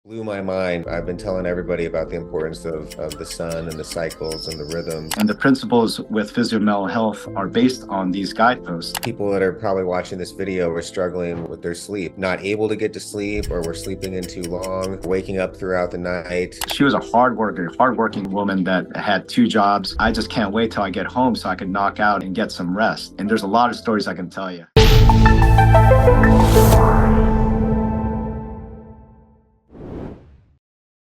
Blew my mind. I've been telling everybody about the importance of the sun and the cycles and the rhythms. And the principles with physio-mental health are based on these guideposts. People that are probably watching this video were struggling with their sleep, not able to get to sleep, or were sleeping in too long, waking up throughout the night. She was a hardworking woman that had 2 jobs. I just can't wait till I get home so I can knock out and get some rest. And there's a lot of stories I can tell you.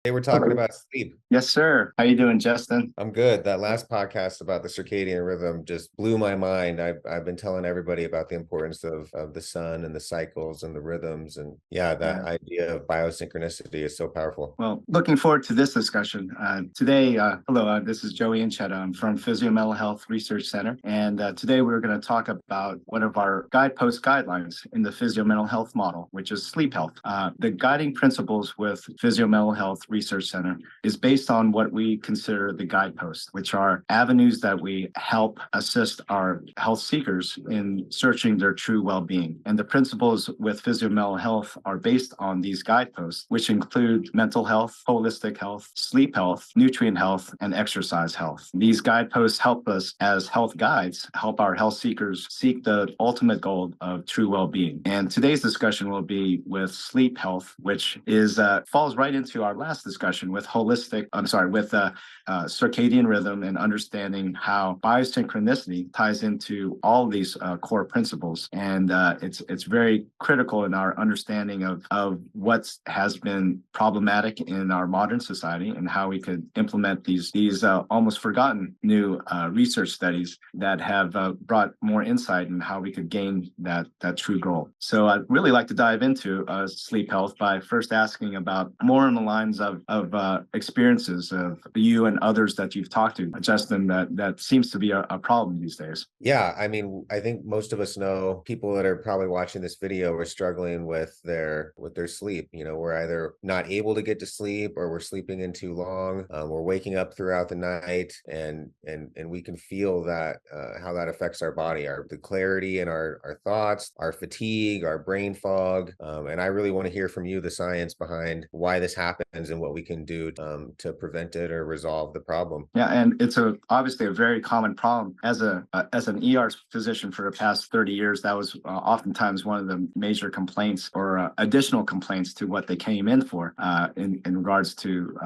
They were talking about sleep. Yes, sir. How you doing, Justin? I'm good. That last podcast about the circadian rhythm just blew my mind. I've been telling everybody about the importance of the sun and the cycles and the rhythms. And yeah, that idea of biosynchronicity is so powerful. Well, looking forward to this discussion. Today, hello, this is Joey Ancheta. I'm from Physio-Mental Health Research Center. And today we're going to talk about one of our guidepost guidelines in the physio-mental health model, which is sleep health. The guiding principles with Physio-Mental Health Research Center is based on what we consider the guideposts, which are avenues that we help assist our health seekers in searching their true well-being. And the principles with physio-mental health are based on these guideposts, which include mental health, holistic health, sleep health, nutrient health, and exercise health. These guideposts help us as health guides, help our health seekers seek the ultimate goal of true well-being. And today's discussion will be with sleep health, which is falls right into our last discussion with circadian rhythm and understanding how biosynchronicity ties into all of these core principles. And it's very critical in our understanding of what has been problematic in our modern society and how we could implement these almost forgotten new research studies that have brought more insight in how we could gain that true goal. So I'd really like to dive into sleep health by first asking about more on the lines of experiences of you and others that you've talked to, Justin, that seems to be a problem these days. Yeah, I mean, I think most of us know people that are probably watching this video are struggling with their sleep. You know, we're either not able to get to sleep or we're sleeping in too long. We're waking up throughout the night, and we can feel that how that affects our body, the clarity in our thoughts, our fatigue, our brain fog. And I really want to hear from you the science behind why this happens and what we can do to prevent it or resolve the problem. Yeah, and it's obviously a very common problem. As an ER physician for the past 30 years, that was oftentimes one of the major complaints or additional complaints to what they came in for in regards to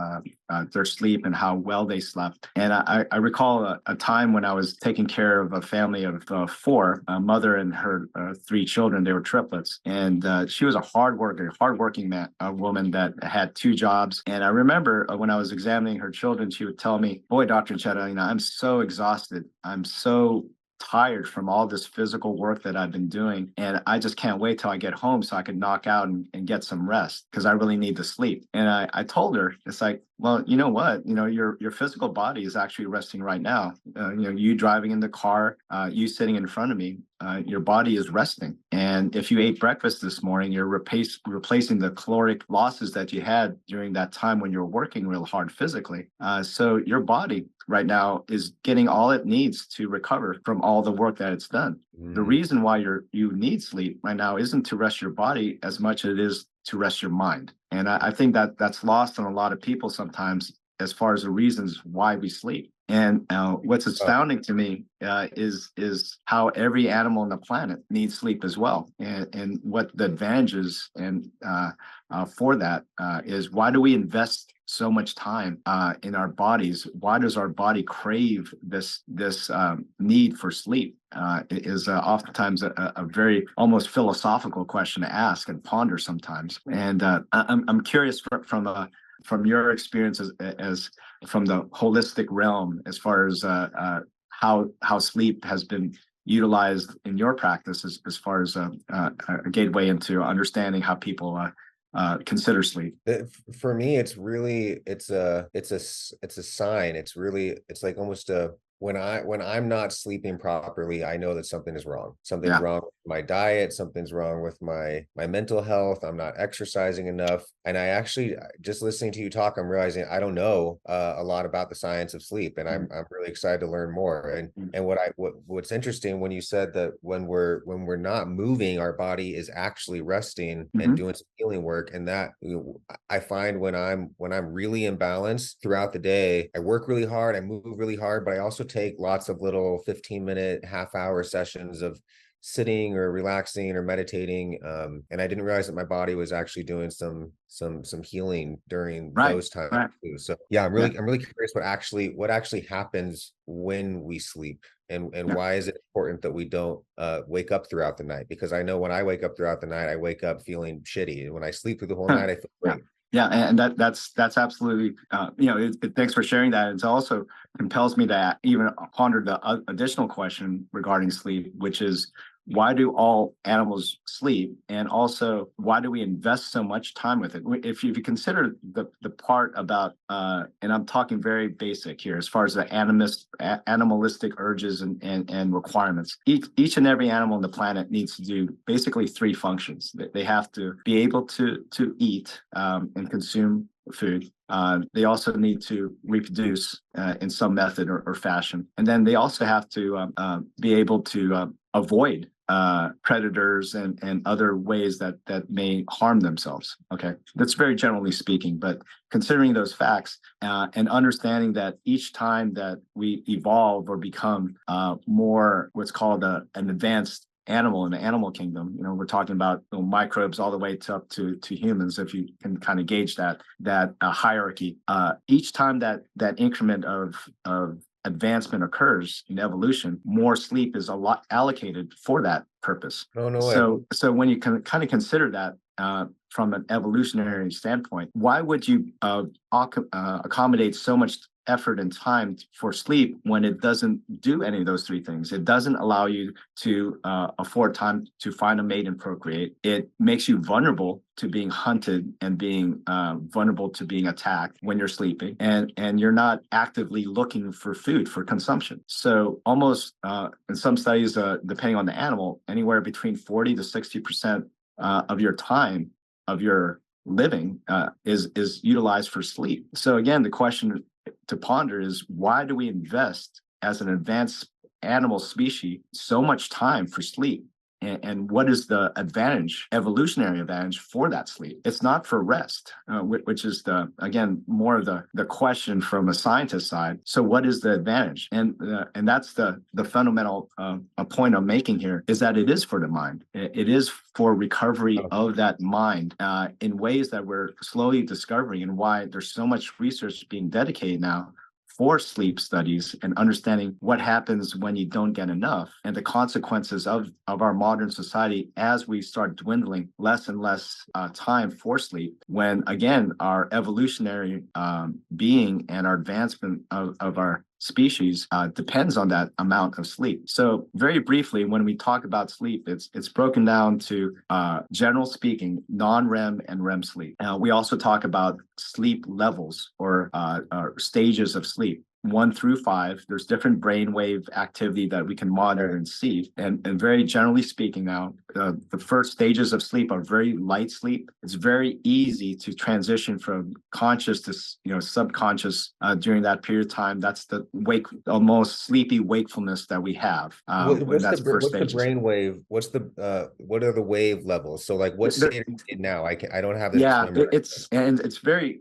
their sleep and how well they slept. And I recall a time when I was taking care of a family of 4, a mother and her 3 children. They were triplets, and she was a hardworking woman that had 2 jobs. And I remember when I was examining her children, she would tell me, "Boy, Dr. Chetta, I'm so exhausted. I'm so tired from all this physical work that I've been doing. And I just can't wait till I get home so I can knock out and get some rest because I really need to sleep." And I told her, it's like, well, you know what? Your physical body is actually resting right now. You driving in the car, you sitting in front of me, your body is resting. And if you ate breakfast this morning, you're replacing the caloric losses that you had during that time when you're working real hard physically. So your body right now is getting all it needs to recover from all the work that it's done. Mm-hmm. The reason why you need sleep right now isn't to rest your body as much as it is to rest your mind. And I think that's lost on a lot of people sometimes as far as the reasons why we sleep. And what's astounding to me is how every animal on the planet needs sleep as well. And what the advantages and for that is, why do we invest so much time in our bodies? Why does our body crave this need for sleep? It is oftentimes a very almost philosophical question to ask and ponder sometimes. And I'm curious from your experience as from the holistic realm, as far as how sleep has been utilized in your practice, as far as a gateway into understanding how people consider sleep. For me, it's a sign. It's like almost when I'm not sleeping properly, I know that something is wrong. Something's Yeah. wrong with my diet, something's wrong with my mental health. I'm not exercising enough. And I actually, just listening to you talk, I'm realizing I don't know a lot about the science of sleep, and I'm really excited to learn more. And what's interesting when you said that when we're not moving, our body is actually resting and doing some healing work. And that, I find when I'm really imbalanced throughout the day, I work really hard, I move really hard, but I also take lots of little 15-minute, half-hour sessions of sitting or relaxing or meditating. And I didn't realize that my body was actually doing some healing during Right. those times Right. too. So yeah, I'm Yeah. really curious what actually happens when we sleep, and Yeah. why is it important that we don't wake up throughout the night? Because I know when I wake up throughout the night, I wake up feeling shitty, and when I sleep through the whole night, I feel Yeah. great. Yeah, and that's absolutely thanks for sharing that. It also compels me to even ponder the additional question regarding sleep, which is, why do all animals sleep, and also why do we invest so much time with it? If you consider the part about and I'm talking very basic here as far as the animalistic urges and requirements, each and every animal on the planet needs to do basically three functions. They have to be able to eat and consume food. They also need to reproduce in some method or fashion, and then they also have to be able to avoid predators and other ways that may harm themselves. Okay, that's very generally speaking, but considering those facts and understanding that each time that we evolve or become more what's called an advanced animal in the animal kingdom, we're talking about microbes all the way up to humans, if you can kind of gauge that hierarchy. Each time that increment of advancement occurs in evolution, more sleep is a lot allocated for that purpose. Oh, no way. So when you can kind of consider that from an evolutionary standpoint, why would you accommodate so much effort and time for sleep when it doesn't do any of those three things? It doesn't allow you to afford time to find a mate and procreate. It makes you vulnerable to being hunted and being vulnerable to being attacked when you're sleeping, and you're not actively looking for food for consumption. So almost in some studies, depending on the animal, anywhere between 40 to 60% of your time of your living is utilized for sleep. So again, the question to ponder is, why do we invest as an advanced animal species so much time for sleep? And what is the advantage, evolutionary advantage for that sleep? It's not for rest, which is again more of the question from a scientist side. So what is the advantage? And that's the fundamental point I'm making here, is that it is for the mind. It is for recovery of that mind in ways that we're slowly discovering, and why there's so much research being dedicated now for sleep studies and understanding what happens when you don't get enough, and the consequences of our modern society as we start dwindling less and less time for sleep, when again our evolutionary being and our advancement of our species depends on that amount of sleep. So very briefly, when we talk about sleep, it's broken down to general speaking, non-REM and REM sleep. We also talk about sleep levels or stages of sleep. 1 through 5, there's different brainwave activity that we can monitor and see. And very generally speaking now, the first stages of sleep are very light sleep. It's very easy to transition from conscious to subconscious during that period of time. That's the almost sleepy wakefulness that we have. What's that's the what's the stages. brain wave? What are the wave levels? So like what state are you in now? I don't have this memorized. It's very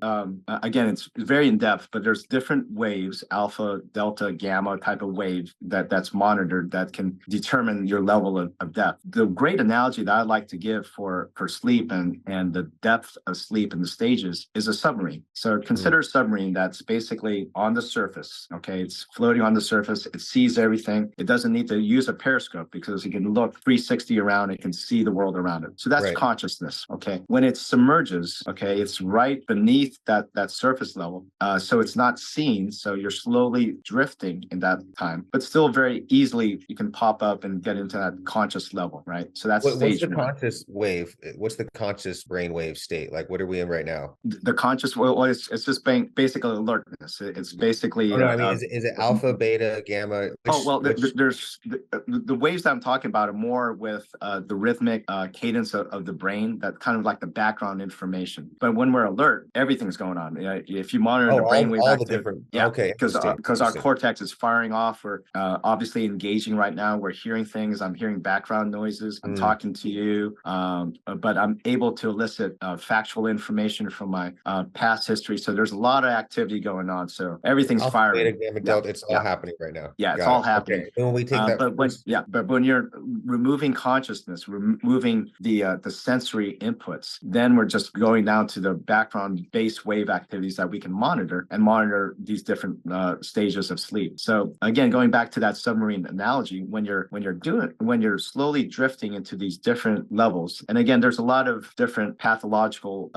again, it's very in depth, but there's different waves, alpha, delta, gamma type of wave that's monitored that can determine your level of depth. The great analogy that I like to give for sleep and the depth of sleep and the stages is a submarine. So consider a submarine that's basically on the surface. Okay, it's floating on the surface. It sees everything. It doesn't need to use a periscope because it can look 360 around. It can see the world around it. So that's consciousness. Okay, when it submerges, okay, it's right beneath that surface level. So it's not seen. So you're slowly drifting in that time, but still very easily you can pop up and get into that conscious level, right? So that's What's stage the one. conscious wave? What's the conscious brainwave state? Like, what are we in right now? The conscious, well, it's just basically alertness. It's basically Oh no, I mean, is it alpha, beta, gamma? oh, well, Which? there's the waves that I'm talking about are more with the rhythmic cadence of the brain, that kind of like the background information. But when we're alert, everything's going on. If you monitor the brainwave All the activity, different. yeah, Okay, because our cortex is firing off. We're obviously engaging right now. We're hearing things. I'm hearing background noises. I'm talking to you, but I'm able to elicit factual information from my past history. So there's a lot of activity going on. So everything's alpha, firing. beta, gamma, delta. It's all happening right now. Yeah, it's Got all it. happening. Okay. And when we take that, but when you're removing consciousness, removing the sensory inputs, then we're just going down to the background base wave activities that we can monitor these different stages of sleep. So again, going back to that submarine analogy, when you're slowly drifting into these different levels, and again, there's a lot of different pathological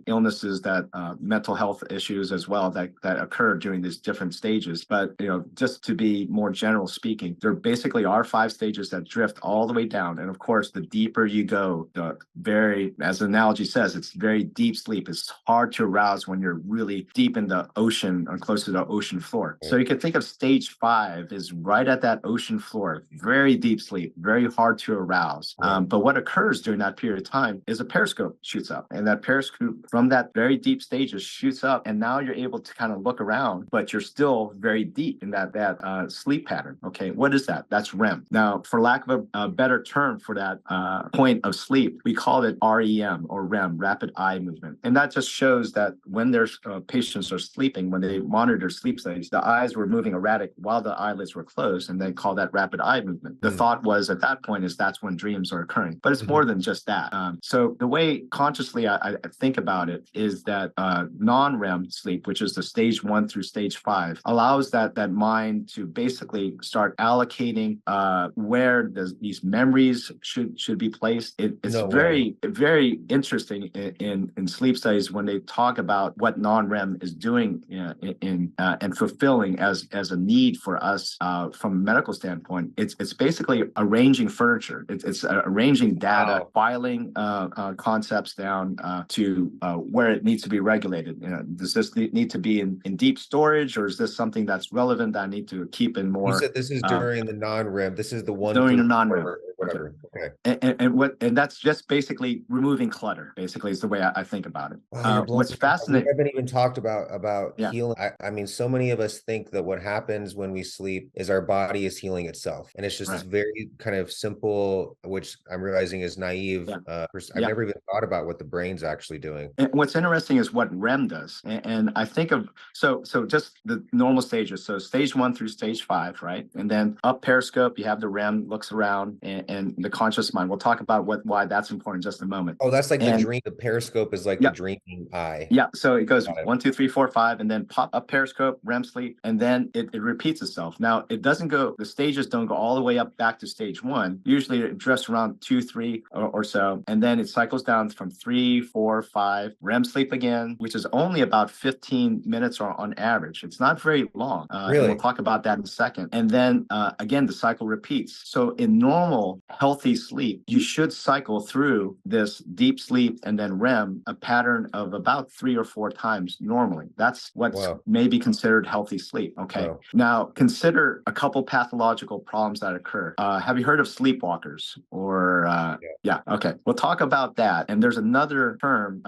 illnesses, that mental health issues as well, that occur during these different stages. But just to be more general speaking, there basically are 5 stages that drift all the way down. And of course, the deeper you go, as the analogy says, it's very deep sleep. It's hard to arouse when you're really deep in the ocean or close to the ocean floor. So you can think of stage 5 is right at that ocean floor, very deep sleep, very hard to arouse. But what occurs during that period of time is a periscope shoots up, and that periscope from that very deep stages shoots up, and now you're able to kind of look around, but you're still very deep in that sleep pattern. Okay, what is that? That's REM. Now, for lack of a better term for that point of sleep, we call it REM, or REM, rapid eye movement. And that just shows that when there's patients are sleeping, when they monitor sleep studies, the eyes were moving erratic while the eyelids were closed, and they call that rapid eye movement. The thought was at that point is that's when dreams are occurring, but it's more than just that. So the way consciously I think about it is that non-REM sleep, which is the stage 1 through stage 5, allows that mind to basically start allocating where these memories should be placed. It's very interesting in sleep studies when they talk about what non-REM is doing and fulfilling as a need for us from a medical standpoint. It's basically arranging furniture. It's arranging data, filing concepts down to where it needs to be regulated. Does this need to be in deep storage, or is this something that's relevant that I need to keep in more? You said this is during the non-REM. This is the 1 during through the non-REM or whatever. Okay. And that's just basically removing clutter. Basically, is the way I think about it. Wow, What's fascinating? We haven't even talked about healing. I mean, so many of us think that what happens when we sleep is our body is healing itself, and it's just this very kind of simple, which I'm realizing is naive. I've never even thought about what the brain's actually doing. And what's interesting is what REM does, and I think of so just the normal stages. So stage 1 through stage 5, right? And then up periscope, you have the REM, looks around, and the conscious mind. We'll talk about why that's important in just a moment. Oh, that's like the dream. The periscope is like the dreaming eye. Yeah. So it goes 1, 2, 3, 4, 5, and then pop up periscope, REM sleep, and then it repeats itself. Now it doesn't go. The stages don't go all the way up back to stage 1. Usually it drifts around 2, 3 or so, and then it cycles down from 3, 4, 5, REM sleep again, which is only about 15 minutes on average. It's not very long. Really? And we'll talk about that in a second. And then again, the cycle repeats. So in normal, healthy sleep, you should cycle through this deep sleep and then REM, a pattern of about 3 or 4 times normally. That's what's maybe considered healthy sleep. Okay. Wow. Now consider a couple pathological problems that occur. Have you heard of sleepwalkers? Or okay. We'll talk about that. And there's another term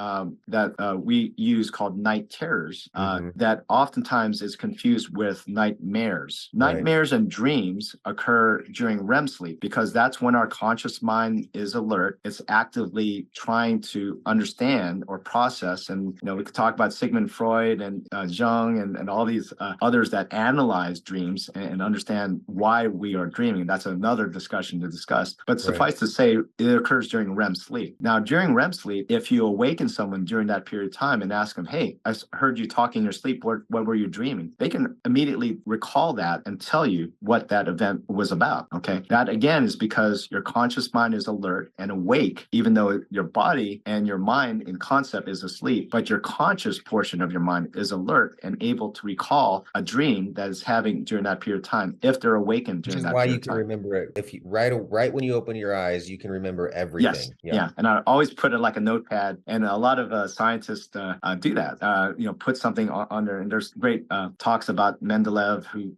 that we use called night terrors that oftentimes is confused with nightmares. Nightmares and dreams occur during REM sleep because that's when our conscious mind is alert. It's actively trying to understand or process. And, we could talk about Sigmund Freud and Jung and all these others that analyze dreams and understand why we are dreaming. That's another discussion to discuss. But suffice to say, it occurs during REM sleep. Now, during REM sleep, if you awaken someone during that period of time and ask them, hey, I heard you talk in your sleep, what were you dreaming? They can immediately recall that and tell you what that event was about. Okay. That again is because because your conscious mind is alert and awake, even though your body and your mind in concept is asleep, but your conscious portion of your mind is alert and able to recall a dream that is having during that period of time, if they're awakened Which during is that why period you of can time. remember it. If you right when you open your eyes, you can remember Yes, everything. Yeah. yeah, and I always put it like a notepad, and a lot of scientists do that. Put something on there. And there's great talks about Mendolev, who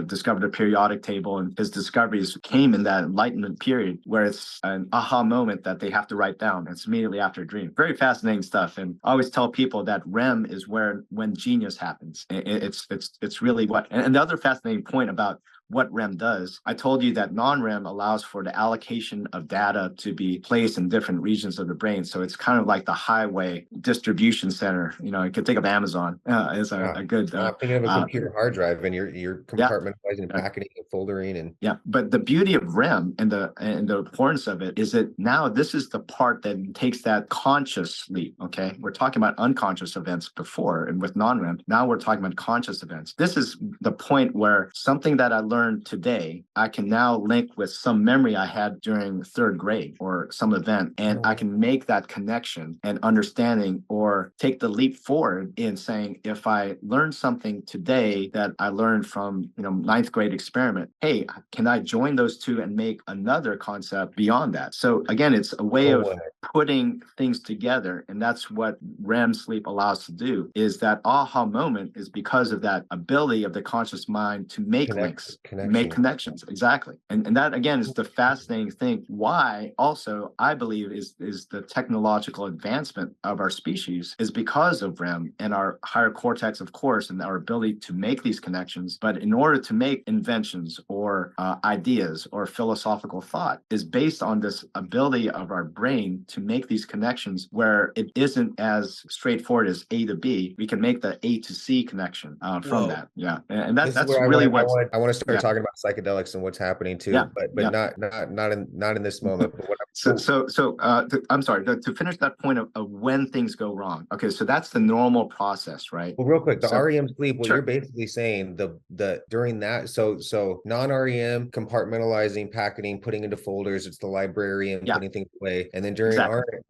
discovered a periodic table, and his discoveries came in that Enlightenment period, where it's an aha moment that they have to write down. It's immediately after a dream. Very fascinating stuff. And I always tell people that REM is when genius happens. It's really what. And the other fascinating point about what REM does. I told you that non-REM allows for the allocation of data to be placed in different regions of the brain. So it's kind of like the highway distribution center. You could think of Amazon as a good. I'm thinking of a computer hard drive, and you're Yeah. compartmentalizing and packing and foldering and Yeah, but the beauty of REM and the importance of it is that now this is the part that takes that conscious sleep. Okay, we're talking about unconscious events before, and with non-REM, now we're talking about conscious events. This is the point where something that I learned today, I can now link with some memory I had during third grade or some event, and I can make that connection and understanding, or take the leap forward in saying, if I learned something today that I learned from ninth grade experiment, hey, can I join those two and make another concept beyond that? So again, it's a way of putting things together, and that's what REM sleep allows us to do. Is that aha moment is because of that ability of the conscious mind to make links, make connections. Exactly. And that again is the fascinating thing. Why also I believe is the technological advancement of our species is because of REM and our higher cortex, of course, and our ability to make these connections. But in order to make inventions or ideas or philosophical thought is based on this ability of our brain to make these connections, where it isn't as straightforward as A to B. We can make the A to C connection from that. Yeah. And that's really what I want to start talking about psychedelics and what's happening too, but not in this moment. But I'm sorry to finish that point of when things go wrong. Okay, so that's the normal process, right? Well, real quick, the REM sleep. What you're basically saying, the during that, so non-REM, compartmentalizing, packaging, putting into folders. It's the librarian putting things away, and then during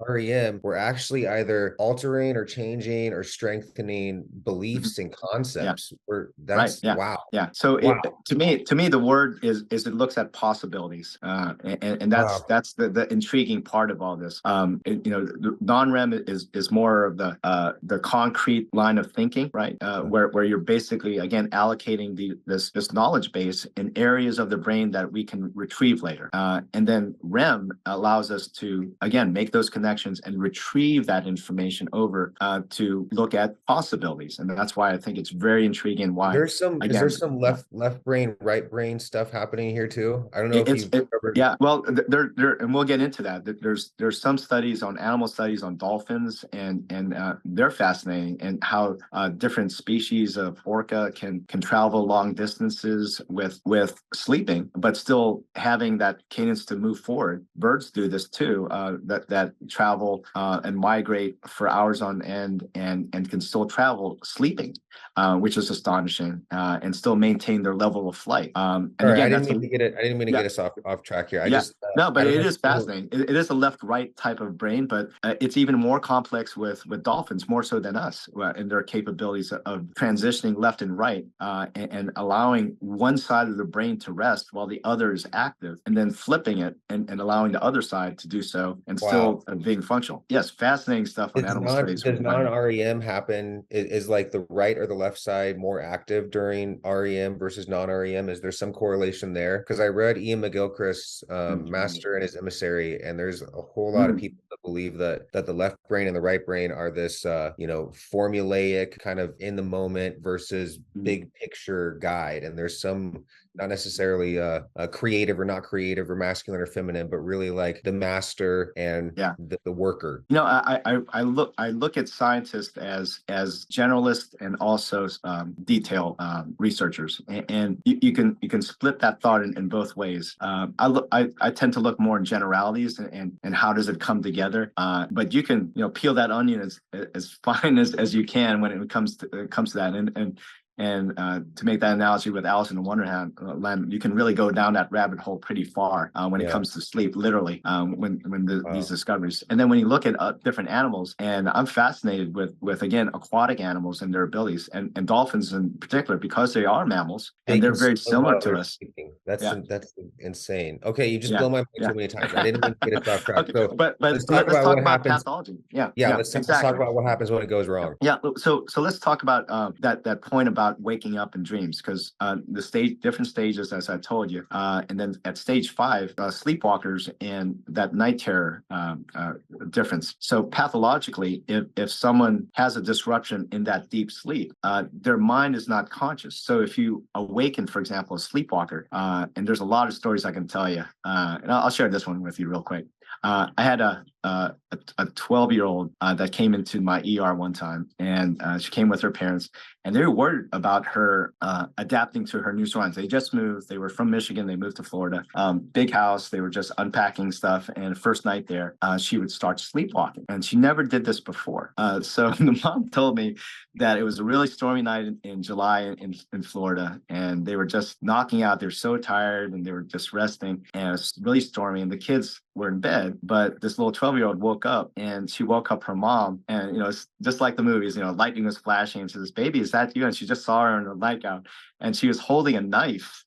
REM, we're actually either altering or changing or strengthening beliefs and concepts. Wow. Yeah. So to me, the word is it looks at possibilities, and that's the intriguing part of all this. Non-REM is more of the concrete line of thinking, right? Where you're basically again allocating this knowledge base in areas of the brain that we can retrieve later, and then REM allows us to again make those connections and retrieve that information over to look at possibilities, and that's why I think it's very intriguing. Why is there some left brain, right brain stuff happening here too? I don't know if you've covered. Yeah, well, there, and we'll get into that. There's some studies on animal studies on dolphins, and they're fascinating, and how different species of orca can travel long distances with sleeping, but still having that cadence to move forward. Birds do this too, that travel and migrate for hours on end, and can still travel sleeping, which is astonishing, and still maintain their level of flight. And Sorry, again, I didn't mean to get us off track here. But it is fascinating. It is a left-right type of brain, but it's even more complex with dolphins, more so than us, in their capabilities of transitioning left and right, and allowing one side of the brain to rest while the other is active, and then flipping it and allowing the other side to do so, and still being functional. Yes, fascinating stuff on animal studies. Does non-REM happen? Is like the right or the left side more active during REM versus non-REM? Is there some correlation there? Because I read Ian McGilchrist's Master and His Emissary, and there's a whole lot of people that believe that the left brain and the right brain are this formulaic kind of in the moment versus big picture guide, and there's some not necessarily creative or not creative or masculine or feminine, but really like the master and the worker. I look at scientists as generalists and also detail researchers, and you can split that thought in both ways. I tend to look more in generalities and how does it come together, but you can peel that onion as fine as you can when it comes to that, and And to make that analogy with Alice in Wonderland, you can really go down that rabbit hole pretty far when it comes to sleep, literally, these discoveries. And then when you look at different animals, and I'm fascinated with again, aquatic animals and their abilities, and dolphins in particular, because they are mammals and they're very similar to us. That's insane. Okay, you just blow my mind too many times. I didn't mean to get us off track. Okay, So but let's talk about what happens. Pathology. Let's talk about what happens when it goes wrong. So let's talk about that point about waking up in dreams, because different stages, as I told you, and then at stage 5, sleepwalkers and that night terror difference. So pathologically, if someone has a disruption in that deep sleep, their mind is not conscious. So if you awaken, for example, a sleepwalker, and there's a lot of stories I can tell you, and I'll share this one with you real quick. I had a 12-year-old that came into my ER one time, and she came with her parents, and they were worried about her adapting to her new surroundings. They just moved. They were from Michigan. They moved to Florida. Big house. They were just unpacking stuff. And the first night there, she would start sleepwalking, and she never did this before. So the mom told me that it was a really stormy night in July in Florida, and they were just knocking out. They're so tired, and they were just resting, and it was really stormy, and the kids were in bed, but this little 12-year-old woke up, and she woke up her mom, and it's just like the movies, lightning was flashing, and she says, "Baby, is that you?" And she just saw her in the nightgown, and she was holding a knife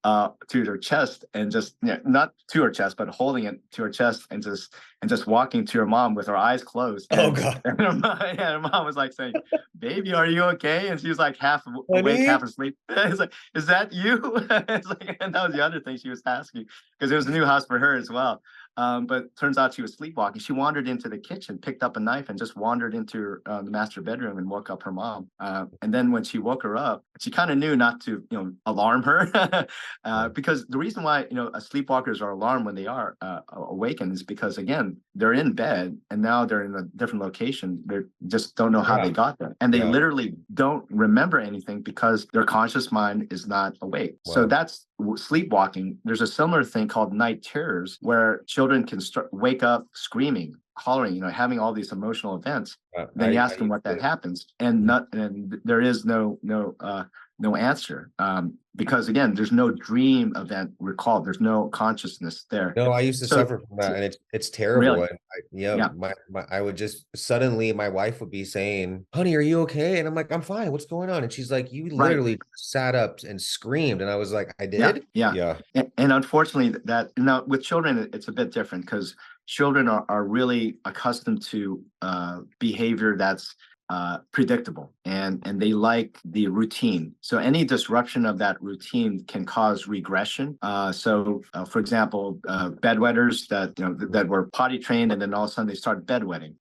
to her chest, and just not to her chest, but holding it to her chest, and just walking to her mom with her eyes closed. Oh God! And her mom was like saying, "Baby, are you okay?" And she was like half awake, half asleep. It's like, "Is that you?" It's like, and that was the other thing she was asking, because it was a new house for her as well. But turns out she was sleepwalking. She wandered into the kitchen, picked up a knife, and just wandered into the master bedroom and woke up her mom. And then when she woke her up, she kind of knew not to, alarm her, because the reason why sleepwalkers are alarmed when they are awakened is because, again, they're in bed and now they're in a different location. They just don't know how they got there, and they literally don't remember anything because their conscious mind is not awake. Wow. So that's sleepwalking. There's a similar thing called night terrors, where children can wake up screaming, hollering, having all these emotional events. Then you ask them what that happens, and there is no answer, because again, there's no dream event recalled. There's no consciousness there. No, I used to suffer from that, and it's terrible. Really? And I would just suddenly, my wife would be saying, "Honey, are you okay?" And I'm like, "I'm fine. What's going on?" And she's like, "You literally sat up and screamed." And I was like, "I did." Yeah. And unfortunately, that with children, it's a bit different, because children are really accustomed to behavior that's predictable, and they like the routine. So any disruption of that routine can cause regression. For example, bedwetters that were potty trained, and then all of a sudden they start bedwetting.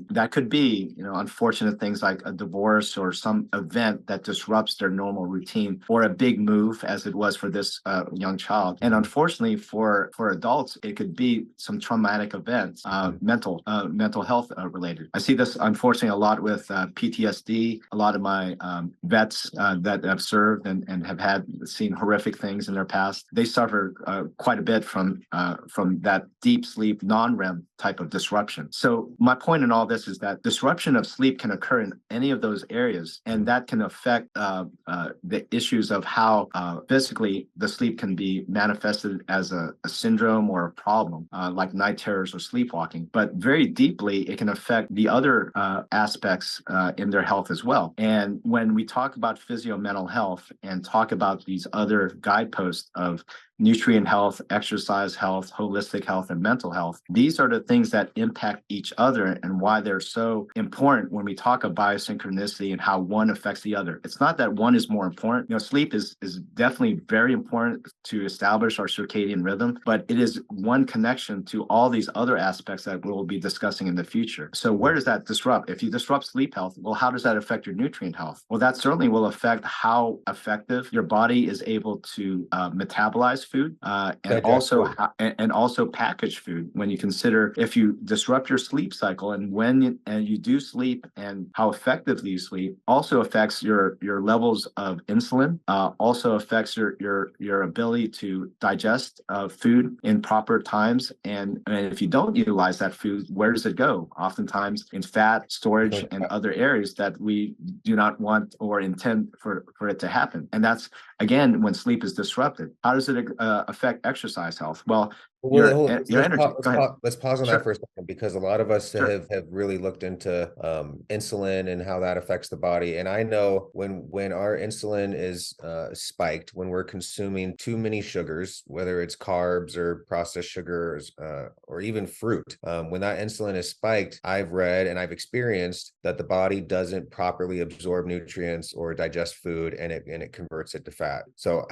That could be unfortunate things like a divorce or some event that disrupts their normal routine, or a big move, as it was for this young child. And unfortunately for adults, it could be some traumatic events, mental health related. I see this unfortunately a lot with PTSD. A lot of my vets that have served and have seen horrific things in their past, they suffer quite a bit from that deep sleep, non-REM type of disruption. So my point in all this is that disruption of sleep can occur in any of those areas, and that can affect the issues of how physically the sleep can be manifested as a syndrome or a problem, like night terrors or sleepwalking. But very deeply, it can affect the other aspects in their health as well. And when we talk about physio-mental health and talk about these other guideposts of nutrient health, exercise health, holistic health, and mental health, these are the things that impact each other, and why they're so important when we talk of biosynchronicity and how one affects the other. It's not that one is more important. Sleep is definitely very important to establish our circadian rhythm, but it is one connection to all these other aspects that we'll be discussing in the future. So where does that disrupt? If you disrupt sleep health, well, how does that affect your nutrient health? Well, that certainly will affect how effective your body is able to metabolize food, and Digest also food. and also packaged food. When you consider if you disrupt your sleep cycle, and when you do sleep and how effectively you sleep, also affects your levels of insulin, also affects your ability to digest food in proper times. And if you don't utilize that food, where does it go? Oftentimes in fat storage and other areas that we do not want or intend for it to happen. And that's, again, when sleep is disrupted. How does it affect exercise health? Well, Well, your energy. Go ahead. let's pause on that Sure. for a second, because a lot of us Sure. have really looked into insulin and how that affects the body. And I know when our insulin is spiked, when we're consuming too many sugars, whether it's carbs or processed sugars or even fruit, when that insulin is spiked, I've read and I've experienced that the body doesn't properly absorb nutrients or digest food, and it converts it to fat. So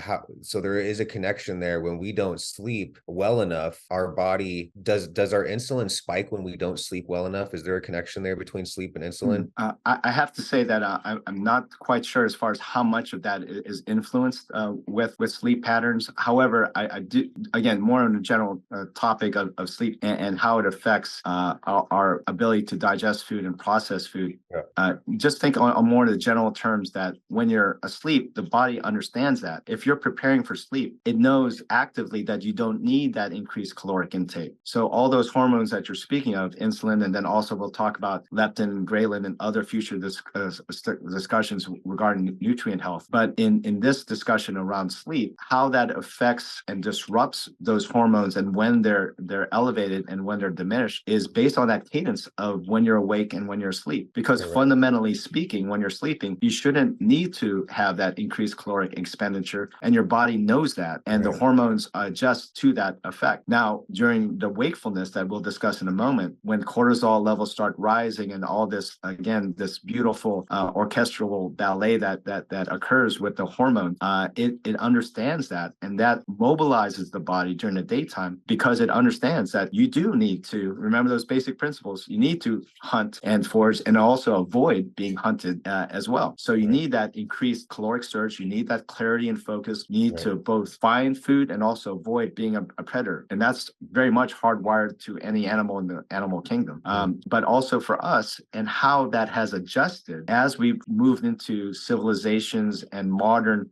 there is a connection there. When we don't sleep well enough, our body does our insulin spike when we don't sleep well enough? Is there a connection there between sleep and insulin? I have to say that I'm not quite sure as far as how much of that is influenced with sleep patterns. However, I do, again, more on the general topic of sleep and how it affects our ability to digest food and process food. Yeah. Just think on more of the general terms, that when you're asleep, the body understands that. If you're preparing for sleep, it knows actively that you don't need that increased caloric intake. So all those hormones that you're speaking of, insulin, and then also we'll talk about leptin, ghrelin, and other future discussions regarding nutrient health. But in this discussion around sleep, how that affects and disrupts those hormones and when they're elevated and when they're diminished is based on that cadence of when you're awake and when you're asleep. Because fundamentally speaking, when you're sleeping, you shouldn't need to have that increased caloric expenditure, and your body knows that, and the hormones adjust to that effect. Now, during the wakefulness that we'll discuss in a moment, when cortisol levels start rising and all this, again, this beautiful orchestral ballet that occurs with the hormone, it understands that, and that mobilizes the body during the daytime, because it understands that you do need to remember those basic principles. You need to hunt and forage, and also avoid being hunted as well. So you need that increased caloric surge. You need that clarity and focus. You need to both find food and also avoid being a predator. And that's very much hardwired to any animal in the animal kingdom. But also for us, and how that has adjusted as we've moved into civilizations and modern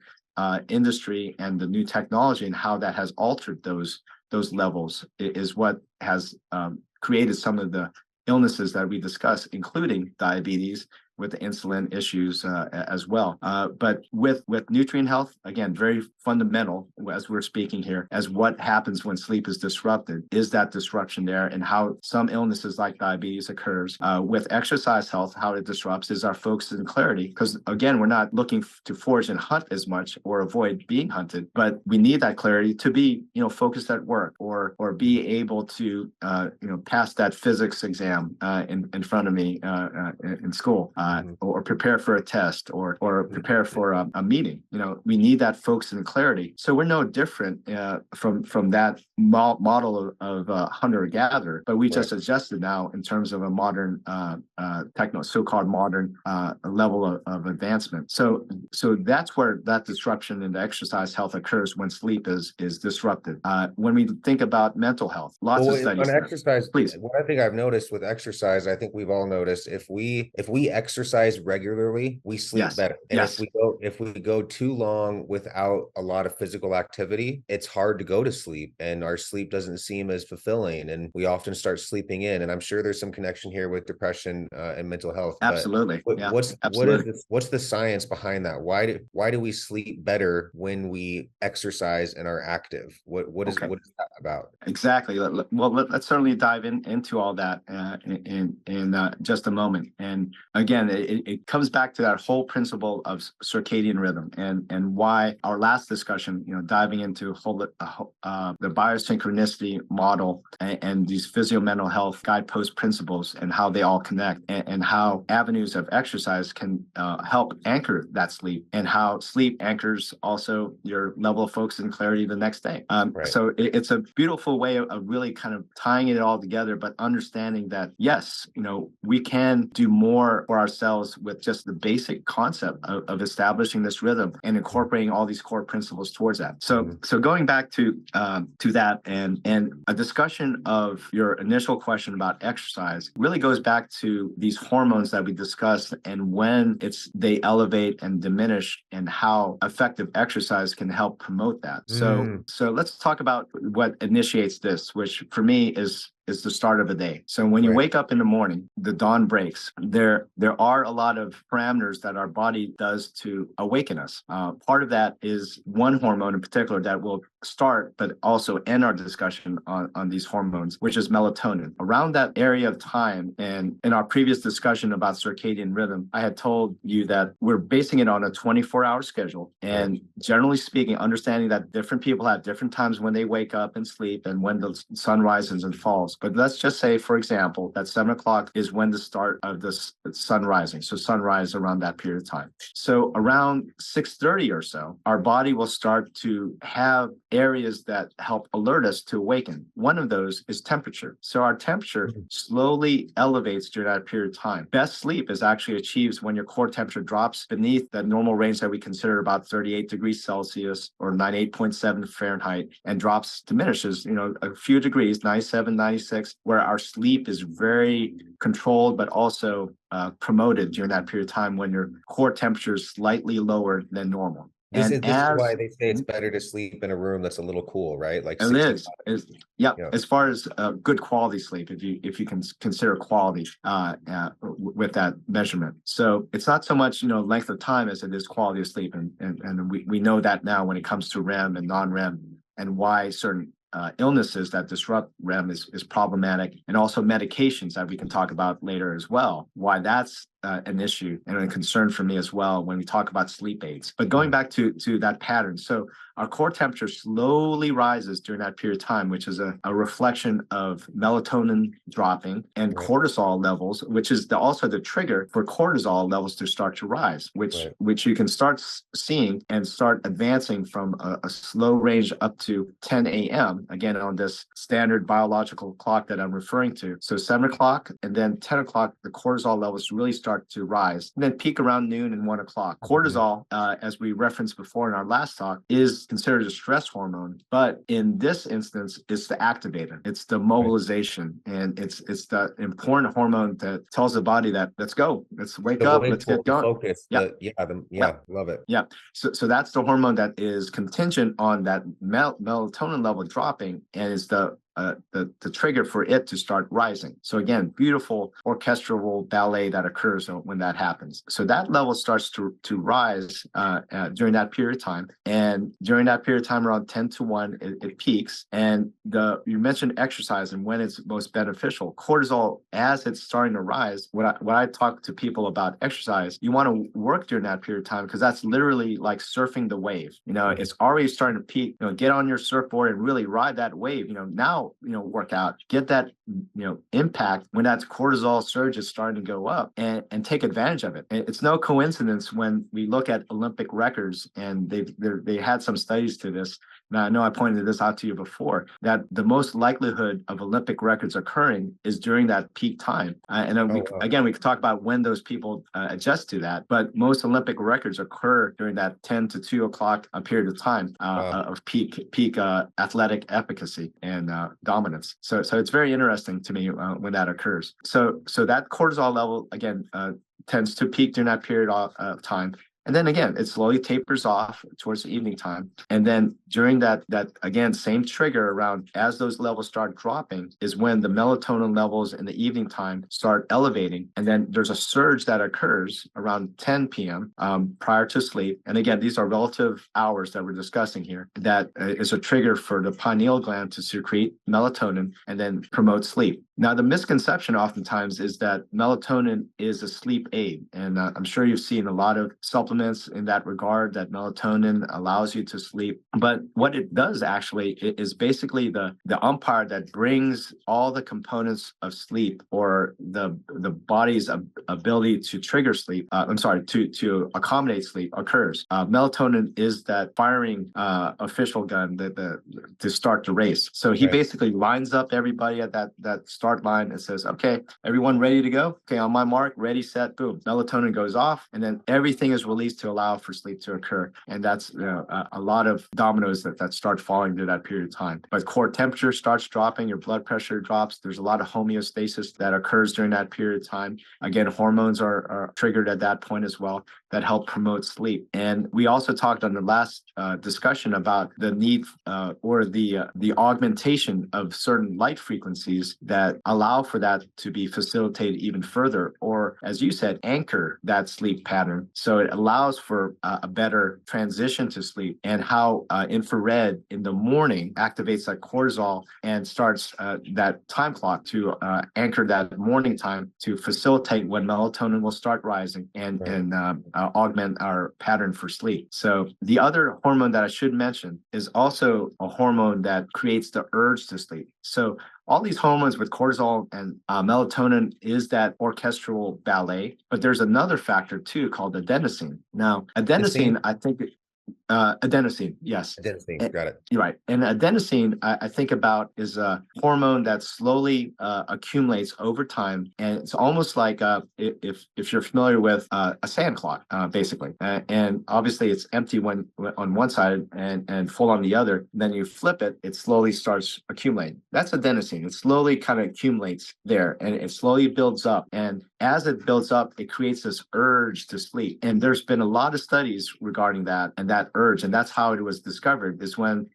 industry and the new technology, and how that has altered those levels is what has created some of the illnesses that we discuss, including diabetes, with the insulin issues as well. But with nutrient health, again, very fundamental as we're speaking here, as what happens when sleep is disrupted. Is that disruption there, and how some illnesses like diabetes occurs. With exercise health, how it disrupts is our focus and clarity, because again, we're not looking to forage and hunt as much or avoid being hunted, but we need that clarity to be, focused at work, or be able to, pass that physics exam in front of me in school. Or prepare for a test, or prepare for a meeting. We need that focus and clarity. So we're no different from that model of hunter-gatherer, but we just adjusted now in terms of a modern so-called modern level of advancement. So that's where that disruption in the exercise health occurs, when sleep is disrupted. When we think about mental health, lots of studies. On exercise, please. What I think I've noticed with exercise, I think we've all noticed, if we exercise regularly, we sleep better. And if we go too long without a lot of physical activity, it's hard to go to sleep, and our sleep doesn't seem as fulfilling, and we often start sleeping in. And I'm sure there's some connection here with depression and mental health. Absolutely. What's the science behind that? Why do we sleep better when we exercise and are active? What is that about? Exactly. Well, let's certainly dive into all that in just a moment. And again, it comes back to that whole principle of circadian rhythm, and why our last discussion, diving into the biosynchronicity model and these physio-mental health guidepost principles, and how they all connect, and how avenues of exercise can help anchor that sleep, and how sleep anchors also your level of focus and clarity the next day. So it's a beautiful way of really kind of tying it all together, but understanding that, yes, we can do more for ourselves with just the basic concept of establishing this rhythm and incorporating all these core principles towards that. So going back to that and a discussion of your initial question about exercise really goes back to these hormones that we discussed and when they elevate and diminish and how effective exercise can help promote that. So let's talk about what initiates this, which for me is the start of a day. So when you wake up in the morning, the dawn breaks. There are a lot of parameters that our body does to awaken us. Part of that is one hormone in particular that will start, but also end our discussion on these hormones, which is melatonin. Around that area of time, and in our previous discussion about circadian rhythm, I had told you that we're basing it on a 24-hour schedule. And generally speaking, understanding that different people have different times when they wake up and sleep and when the sun rises and falls. But let's just say, for example, that 7 o'clock is when the start of the sun rising. So sunrise around that period of time. So around 6:30 or so, our body will start to have areas that help alert us to awaken. One of those is temperature. So our temperature slowly elevates during that period of time. Best sleep is actually achieved when your core temperature drops beneath the normal range that we consider about 38 degrees Celsius or 98.7 Fahrenheit and diminishes, a few degrees, 97, 96, where our sleep is very controlled, but also promoted during that period of time when your core temperature is slightly lower than normal. This is why they say it's better to sleep in a room that's a little cool, right? Like it is. As far as good quality sleep, if you can consider quality with that measurement. So it's not so much length of time as it is quality of sleep, and we know that now when it comes to REM and non-REM and why certain illnesses that disrupt REM is problematic, and also medications that we can talk about later as well, why that's an issue and a concern for me as well when we talk about sleep aids. But going back to that pattern, so our core temperature slowly rises during that period of time, which is a reflection of melatonin dropping and cortisol levels, which is also the trigger for cortisol levels to start to rise, which you can start seeing and start advancing from a slow range up to 10 a.m. again on this standard biological clock that I'm referring to. So 7 o'clock and then 10 o'clock, the cortisol levels really start to rise and then peak around noon and 1 o'clock. Cortisol, as we referenced before in our last talk, is considered a stress hormone, but in this instance, it's the activator. It's the mobilization, and it's the important hormone that tells the body that let's go, let's wake up, let's get going. Focus. Love it. Yeah. So that's the hormone that is contingent on that melatonin level dropping, and is the trigger for it to start rising. So again, beautiful orchestral ballet that occurs when that happens. So that level starts to rise during that period of time. And during that period of time, around 10 to 1, it peaks. And you mentioned exercise and when it's most beneficial. Cortisol, as it's starting to rise, when I talk to people about exercise, you want to work during that period of time because that's literally like surfing the wave. It's already starting to peak. Get on your surfboard and really ride that wave. Now work out, get that impact when that cortisol surge is starting to go up, and take advantage of it. It's no coincidence when we look at Olympic records, and they had some studies to this. Now, I know I pointed this out to you before, that the most likelihood of Olympic records occurring is during that peak time. And then we could talk about when those people adjust to that, but most Olympic records occur during that 10 to 2 o'clock period of time of peak athletic efficacy and dominance. So it's very interesting to me when that occurs. So that cortisol level, again, tends to peak during that period of time. And then again, it slowly tapers off towards the evening time. And then during that again, same trigger around as those levels start dropping is when the melatonin levels in the evening time start elevating. And then there's a surge that occurs around 10 p.m. Prior to sleep. And again, these are relative hours that we're discussing here. That is a trigger for the pineal gland to secrete melatonin and then promote sleep. Now, the misconception oftentimes is that melatonin is a sleep aid. And I'm sure you've seen a lot of supplements supplements in that regard, that melatonin allows you to sleep. But what it does actually is basically the umpire that brings all the components of sleep, or the body's ability to trigger sleep. To accommodate sleep occurs. Melatonin is that firing official gun to start the race. So he basically lines up everybody at that start line and says, "Okay, everyone ready to go? Okay, on my mark, ready, set, boom." Melatonin goes off, and then everything is released to allow for sleep to occur. And that's a lot of dominoes that start falling through that period of time. But core temperature starts dropping, your blood pressure drops. There's a lot of homeostasis that occurs during that period of time. Again, hormones are triggered at that point as well, that help promote sleep. And we also talked on the last discussion about the need or the augmentation of certain light frequencies that allow for that to be facilitated even further, or as you said, anchor that sleep pattern. So it allows for a better transition to sleep, and how infrared in the morning activates that cortisol and starts that time clock to anchor that morning time to facilitate when melatonin will start rising and augment our pattern for sleep. So the other hormone that I should mention is also a hormone that creates the urge to sleep. So all these hormones with cortisol and melatonin is that orchestral ballet, but there's another factor too called adenosine. Now, adenosine, I think adenosine, yes. Adenosine, got it. You're right. And adenosine, I think about, is a hormone that slowly accumulates over time, and it's almost like if you're familiar with a sand clock, basically. And obviously, it's empty when on one side and full on the other. Then you flip it, it slowly starts accumulating. That's adenosine. It slowly kind of accumulates there, and it slowly builds up. And as it builds up, it creates this urge to sleep. And there's been a lot of studies regarding that and that urge. And that's how it was discovered, is when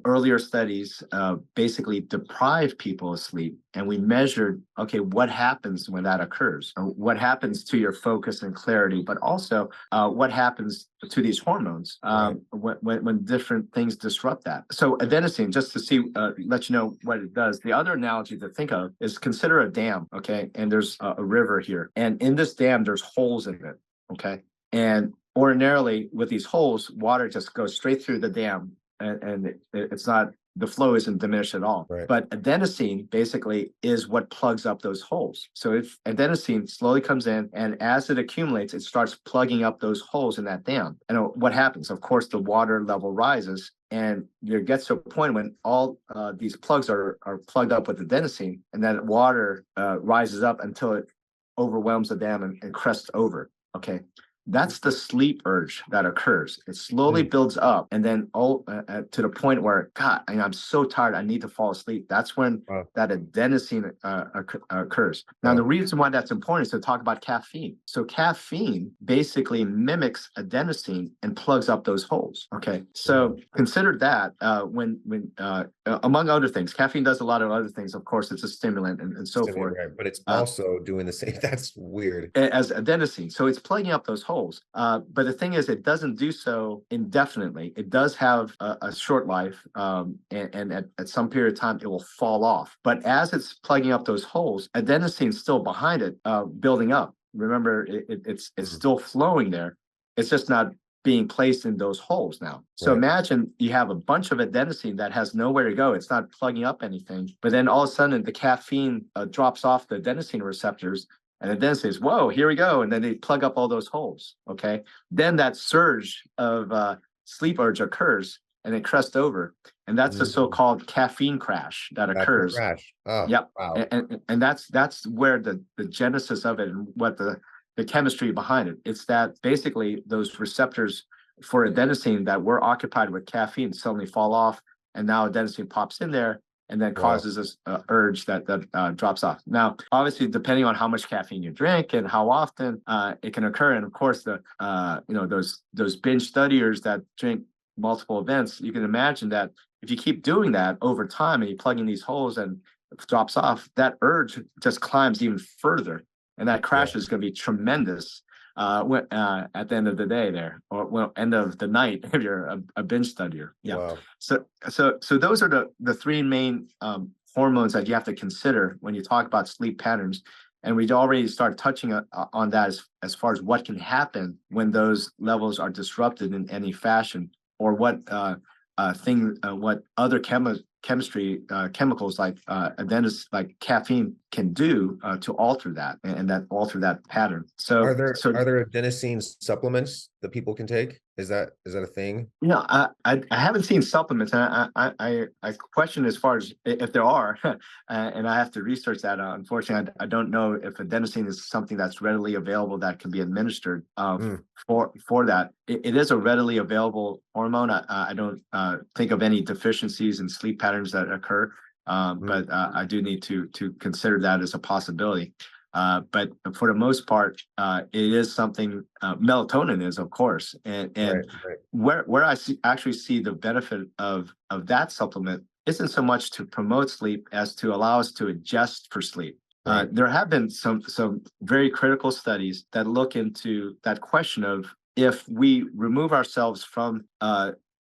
earlier studies basically deprived people of sleep. And we measured, okay, what happens when that occurs? What happens to your focus and clarity, but also what happens to these hormones when different things disrupt that. So adenosine, just to see, let you know what it does. The other analogy to think of is, consider a dam, okay? And there's a river here. And in this dam, there's holes in it, okay? And ordinarily, with these holes, water just goes straight through the dam, and it's not, the flow isn't diminished at all. But adenosine basically is what plugs up those holes. So if adenosine slowly comes in, and as it accumulates, it starts plugging up those holes in that dam. And what happens? Of course, the water level rises, and there gets to a point when all these plugs are plugged up with adenosine, and then water rises up until it overwhelms the dam and crests over. Okay. That's the sleep urge that occurs. It slowly builds up, and then to the point where, God, I'm so tired, I need to fall asleep. That's when that adenosine occurs. Now, the reason why that's important is to talk about caffeine. So caffeine basically mimics adenosine and plugs up those holes. Okay, so consider that when among other things, caffeine does a lot of other things. Of course, it's a stimulant and so forth. Right. But it's also doing the same. That's weird. As adenosine. So it's plugging up those holes. But the thing is, it doesn't do so indefinitely. It does have a short life, and at some period of time, it will fall off. But as it's plugging up those holes, adenosine's still behind it, building up. Remember, it's still flowing there. It's just not being placed in those holes now. So imagine you have a bunch of adenosine that has nowhere to go. It's not plugging up anything. But then all of a sudden, the caffeine drops off the adenosine receptors, and it then says, whoa, here we go. And then they plug up all those holes, okay? Then that surge of sleep urge occurs, and it crests over. And that's the so-called caffeine crash that occurs. Crash. Oh, yep. Wow. And that's where the genesis of it, and what the chemistry behind it. It's that basically those receptors for adenosine that were occupied with caffeine suddenly fall off, and now adenosine pops in there, and then causes this urge that drops off. Now, obviously, depending on how much caffeine you drink and how often it can occur, and of course, those binge studiers that drink multiple events, you can imagine that if you keep doing that over time and you plug in these holes and it drops off, that urge just climbs even further, and that crash is going to be tremendous. At the end of the day there, or end of the night if you're a binge studier. Wow. So those are the three main hormones that you have to consider when you talk about sleep patterns. And we'd already started touching on that as far as what can happen when those levels are disrupted in any fashion, or what what other chemicals like adenosine, like caffeine, can do to alter that, and that alter that pattern. Are there adenosine supplements that people can take? Is that a thing? I haven't seen supplements, and I question as far as if there are, and I have to research that. Unfortunately, I don't know if adenosine is something that's readily available that can be administered for that. It is a readily available hormone. I don't think of any deficiencies in sleep patterns that occur, but I do need to consider that as a possibility. But for the most part, it is something melatonin is, of course, and Right. where I actually see the benefit of that supplement isn't so much to promote sleep as to allow us to adjust for sleep. Right. There have been some very critical studies that look into that question of, if we remove ourselves from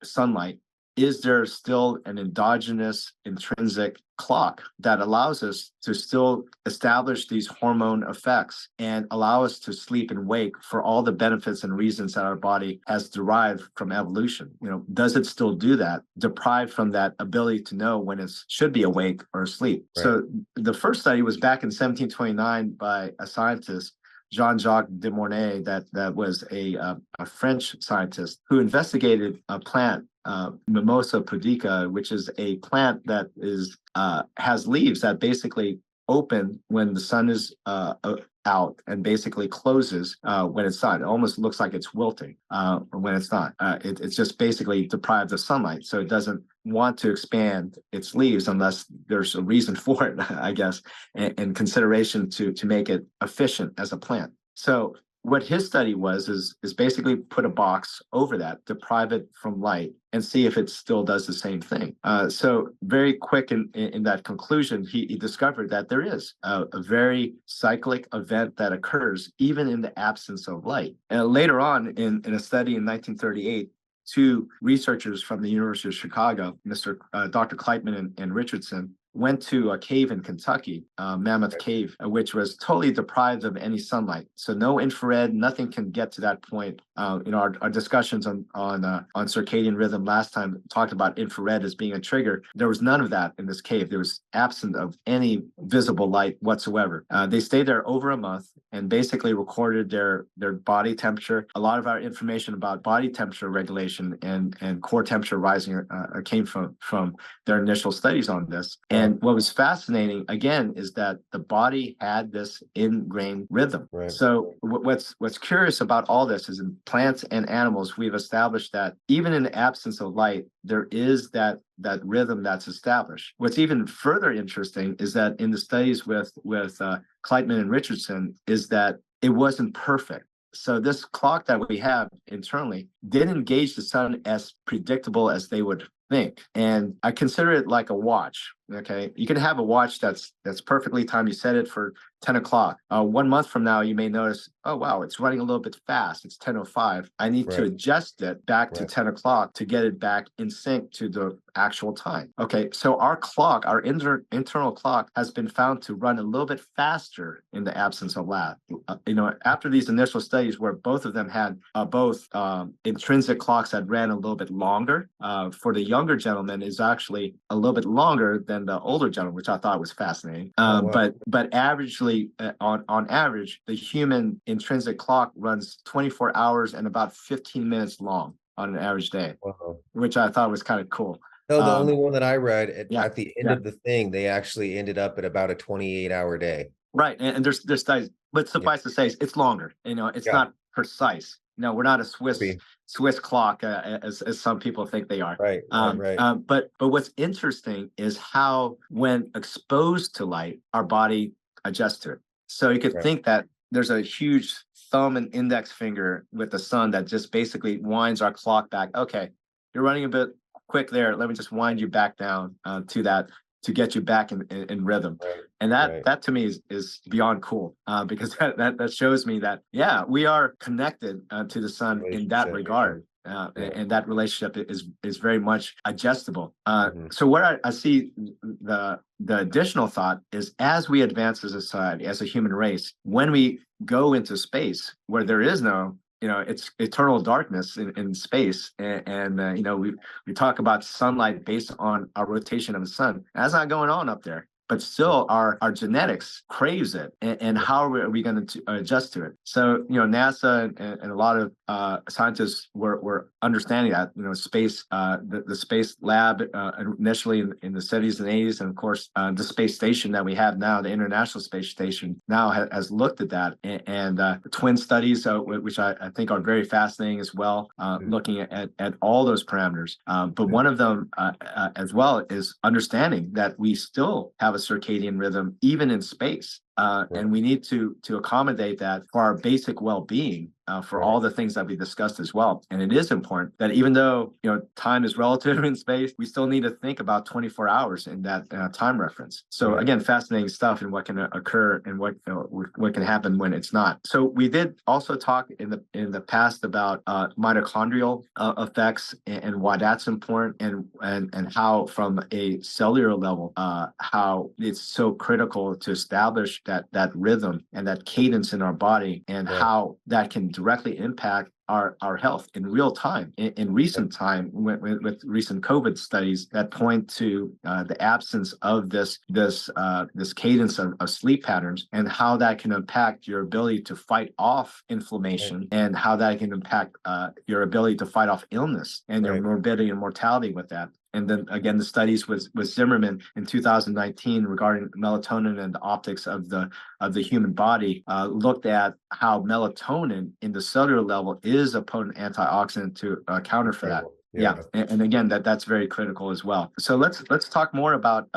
sunlight, is there still an endogenous intrinsic clock that allows us to still establish these hormone effects and allow us to sleep and wake for all the benefits and reasons that our body has derived from evolution? Does it still do that, deprived from that ability to know when it should be awake or asleep? Right. So the first study was back in 1729 by a scientist, Jean-Jacques de Mornay, that was a French scientist who investigated a plant, mimosa pudica, which is a plant that has leaves that basically open when the sun is out, and basically closes when it's not. It almost looks like it's wilting when it's not. It's just basically deprived of sunlight, so it doesn't want to expand its leaves unless there's a reason for it, I guess, and consideration to make it efficient as a plant. So what his study is basically put a box over that, deprive it from light, and see if it still does the same thing. So very quick in that conclusion, he discovered that there is a very cyclic event that occurs even in the absence of light. Later on, in a study in 1938, two researchers from the University of Chicago, Dr. Kleitman and Richardson, went to a cave in Kentucky, Mammoth Cave, which was totally deprived of any sunlight. So no infrared, nothing can get to that point. Our discussions on circadian rhythm last time talked about infrared as being a trigger. There was none of that in this cave. There was absent of any visible light whatsoever. They stayed there over a month and basically recorded their body temperature. A lot of our information about body temperature regulation and core temperature rising came from their initial studies on this. And what was fascinating, again, is that the body had this ingrained rhythm. Right. So what's curious about all this is, in plants and animals, we've established that even in the absence of light, there is that rhythm that's established. What's even further interesting is that in the studies with Kleitman and Richardson, is that it wasn't perfect. So this clock that we have internally didn't engage the sun as predictable as they would think. And I consider it like a watch. Okay, you can have a watch that's perfectly timed. You set it for 10 o'clock. 1 month from now, you may notice, oh, wow, it's running a little bit fast. It's 10:05. I need to adjust it back to 10 o'clock to get it back in sync to the actual time. Okay, so our clock, our internal clock, has been found to run a little bit faster in the absence of light. After these initial studies where both of them had intrinsic clocks that ran a little bit longer, for the younger gentleman is actually a little bit longer than the older gentleman, which I thought was fascinating. But averagely, on average, the human intrinsic clock runs 24 hours and about 15 minutes long on an average day, which I thought was kind of cool. No, the only one that I read at the end of the thing, they actually ended up at about a 28-hour day. Right, and there's studies, but suffice to say, it's longer. It's not precise. No, we're not a Swiss clock, as some people think they are. Right. But what's interesting is how, when exposed to light, our body adjusts to it. So you could think that there's a huge thumb and index finger with the sun that just basically winds our clock back. Okay, you're running a bit quick there. Let me just wind you back down to that, to get you back in rhythm. And that to me is beyond cool, because that shows me that, we are connected to the sun in that regard. and that relationship is very much adjustable. Mhm. So where I see the additional thought is, as we advance as a society, as a human race, when we go into space where there is no, it's eternal darkness in space, and we talk about sunlight based on our rotation of the sun. That's not going on up there. But still, our genetics craves it, and how are we going to adjust to it? So, NASA and a lot of scientists were understanding that, space, the space lab initially in the 70s and 80s, and of course the space station that we have now, the International Space Station, now has looked at that, and twin studies, which I think are very fascinating as well, looking at all those parameters. But one of them as well is understanding that we still have a circadian rhythm even in space. And we need to accommodate that for our basic well-being, for all the things that we discussed as well. And it is important that even though time is relative in space, we still need to think about 24 hours in that time reference. So again, fascinating stuff, and what can occur and what can happen when it's not. So we did also talk in the past about mitochondrial effects, and why that's important, and how from a cellular level, how it's so critical to establish that rhythm and that cadence in our body, and how that can directly impact our health in real time. In recent time, with recent COVID studies that point to the absence of this cadence of sleep patterns, and how that can impact your ability to fight off inflammation, and how that can impact your ability to fight off illness and your morbidity and mortality with that. And then again, the studies with Zimmerman in 2019 regarding melatonin and the optics of the human body looked at how melatonin in the cellular level is a potent antioxidant to counter for that. And again, that's very critical as well. So let's talk more about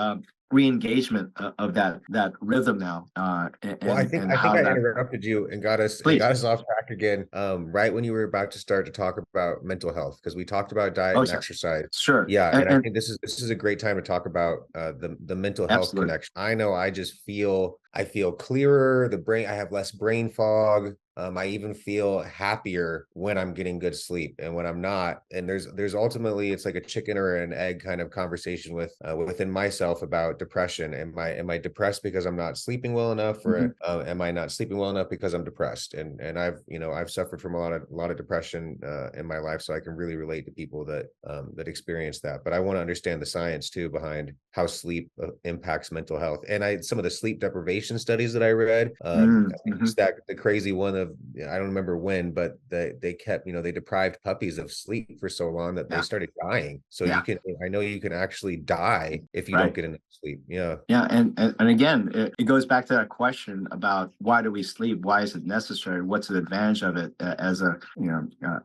re-engagement of that rhythm now. Well, I think I interrupted you and got us off track again, right when you were about to start to talk about mental health, because we talked about diet and exercise. Sure. Yeah, and I think this is a great time to talk about the mental health connection. I know I feel clearer. I have less brain fog. I even feel happier when I'm getting good sleep, and when I'm not. And there's ultimately, it's like a chicken or an egg kind of conversation within myself about depression. Am I depressed because I'm not sleeping well enough, or am I not sleeping well enough because I'm depressed? And I've suffered from a lot of depression in my life, so I can really relate to people that experience that. But I want to understand the science too behind how sleep impacts mental health. And some of the sleep deprivation studies that I read, the crazy one of, I don't remember when, but they kept, they deprived puppies of sleep for so long that they started dying. So I know you can actually die if you don't get enough sleep. And again, it goes back to that question about, why do we sleep? Why is it necessary? What's the advantage of it as a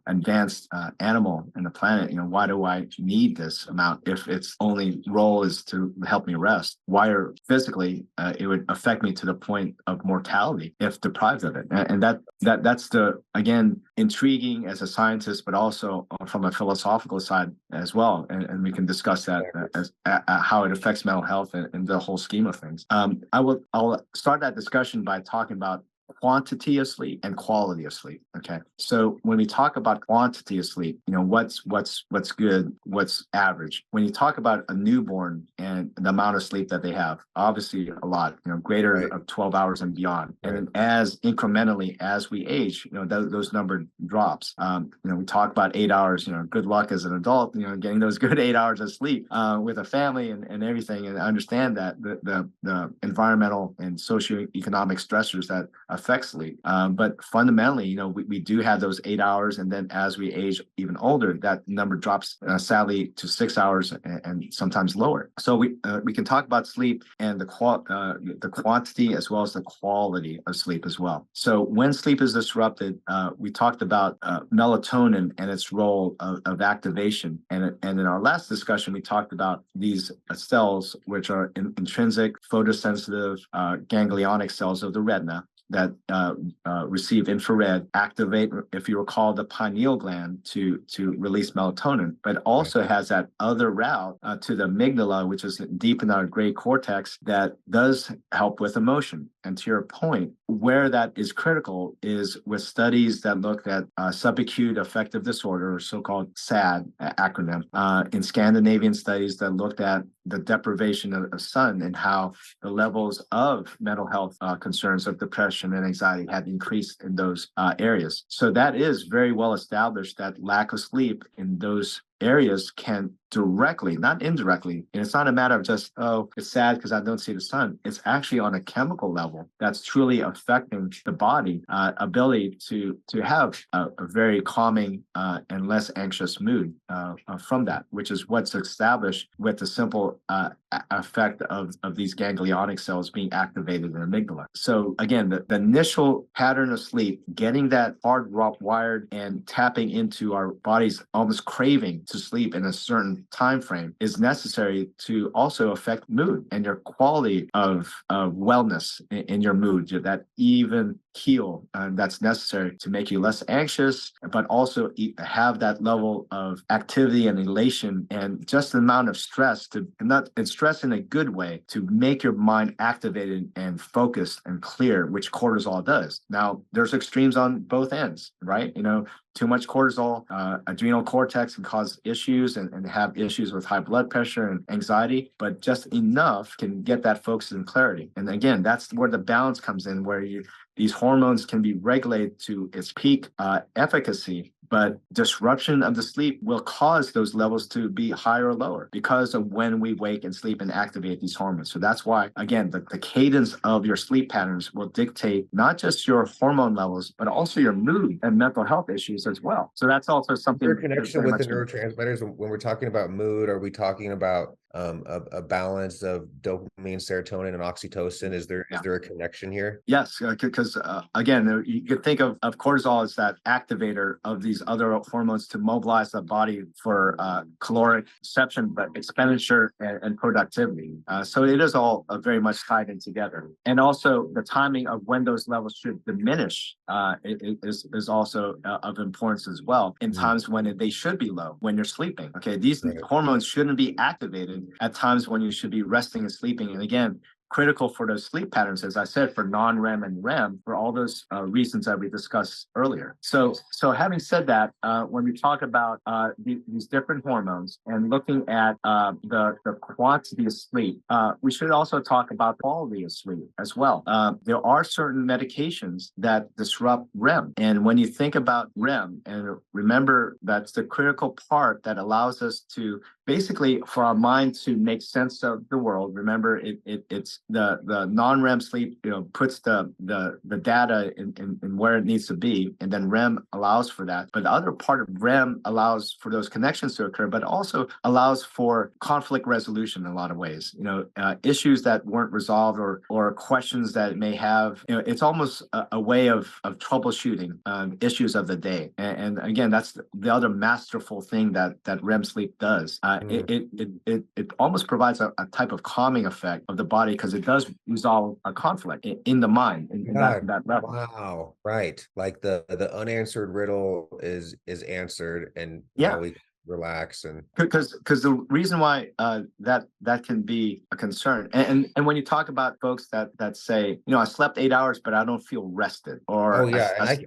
advanced animal in the planet? Why do I need this amount if its only role is to help me rest? Why physically it would affect me to the point of mortality if deprived of it? And that's the, again, intriguing as a scientist, but also from a philosophical side as well. And we can discuss that as how it affects mental health and the whole scheme of things. I'll start that discussion by talking about quantity of sleep and quality of sleep. Okay. So when we talk about quantity of sleep, what's good, what's average. When you talk about a newborn and the amount of sleep that they have, obviously a lot, greater of 12 hours and beyond. And then as incrementally as we age, those number drops. We talk about 8 hours, good luck as an adult, getting those good 8 hours of sleep with a family and everything. And understand that the environmental and socioeconomic stressors that affect sleep. But fundamentally, we do have those 8 hours, and then as we age even older, that number drops sadly to 6 hours and sometimes lower. So we can talk about sleep and the quantity as well as the quality of sleep as well. So when sleep is disrupted, we talked about melatonin and its role of activation, and in our last discussion we talked about these cells which are intrinsic photosensitive ganglionic cells of the retina. receive infrared activate, if you recall, the pineal gland to release melatonin, but also has that other route to the amygdala, which is deep in our gray cortex, that does help with emotion. And to your point, where that is critical is with studies that looked at subacute affective disorder, or so-called SAD acronym, in Scandinavian studies that looked at the deprivation of sun and how the levels of mental health concerns of depression and anxiety had increased in those areas. So that is very well established that lack of sleep in those areas can directly, not indirectly, and it's not a matter of just, oh, it's sad because I don't see the sun. It's actually on a chemical level that's truly affecting the body ability to have a very calming and less anxious mood from that, which is what's established with the simple effect of these ganglionic cells being activated in the amygdala. So again, the initial pattern of sleep, getting that hardwired and tapping into our body's almost craving to sleep in a certain time frame is necessary to also affect mood and your quality of wellness in your mood, that even keel that's necessary to make you less anxious, but also have that level of activity and elation and just the amount of stress and stress in a good way to make your mind activated and focused and clear, which cortisol does. Now, there's extremes on both ends, right? Too much cortisol, adrenal cortex can cause issues and have issues with high blood pressure and anxiety, but just enough can get that focus and clarity. And again, that's where the balance comes in, where these hormones can be regulated to its peak efficacy, but disruption of the sleep will cause those levels to be higher or lower because of when we wake and sleep and activate these hormones. So that's why, again, the cadence of your sleep patterns will dictate not just your hormone levels, but also your mood and mental health issues as well. So that's also something. Is there a connection with the neurotransmitters? When we're talking about mood, are we talking about a balance of dopamine, serotonin, and oxytocin? Is there a connection here? Yes, because again, you could think of cortisol as that activator of these other hormones to mobilize the body for caloric reception, but expenditure and productivity. So it is all very much tied in together. And also the timing of when those levels should diminish is also of importance as well in times when they should be low, when you're sleeping. Okay, these hormones shouldn't be activated at times when you should be resting and sleeping. And again, critical for those sleep patterns, as I said, for non-REM and REM, for all those reasons that we discussed earlier. So having said that, when we talk about these different hormones and looking at the quantity of sleep, we should also talk about quality of sleep as well. There are certain medications that disrupt REM. And when you think about REM, and remember that's the critical part that allows us to basically for our mind to make sense of the world. Remember, it's the non-REM sleep, puts the data in where it needs to be, and then REM allows for that. But the other part of REM allows for those connections to occur, but also allows for conflict resolution in a lot of ways. Issues that weren't resolved or questions that it may have. It's almost a way of troubleshooting issues of the day. And again, that's the other masterful thing that REM sleep does. It almost provides a type of calming effect of the body because it does resolve a conflict in the mind in that level. Wow, right. Like the unanswered riddle is answered, and now we relax. And because the reason why that can be a concern, and when you talk about folks that say, I slept 8 hours but I don't feel rested, or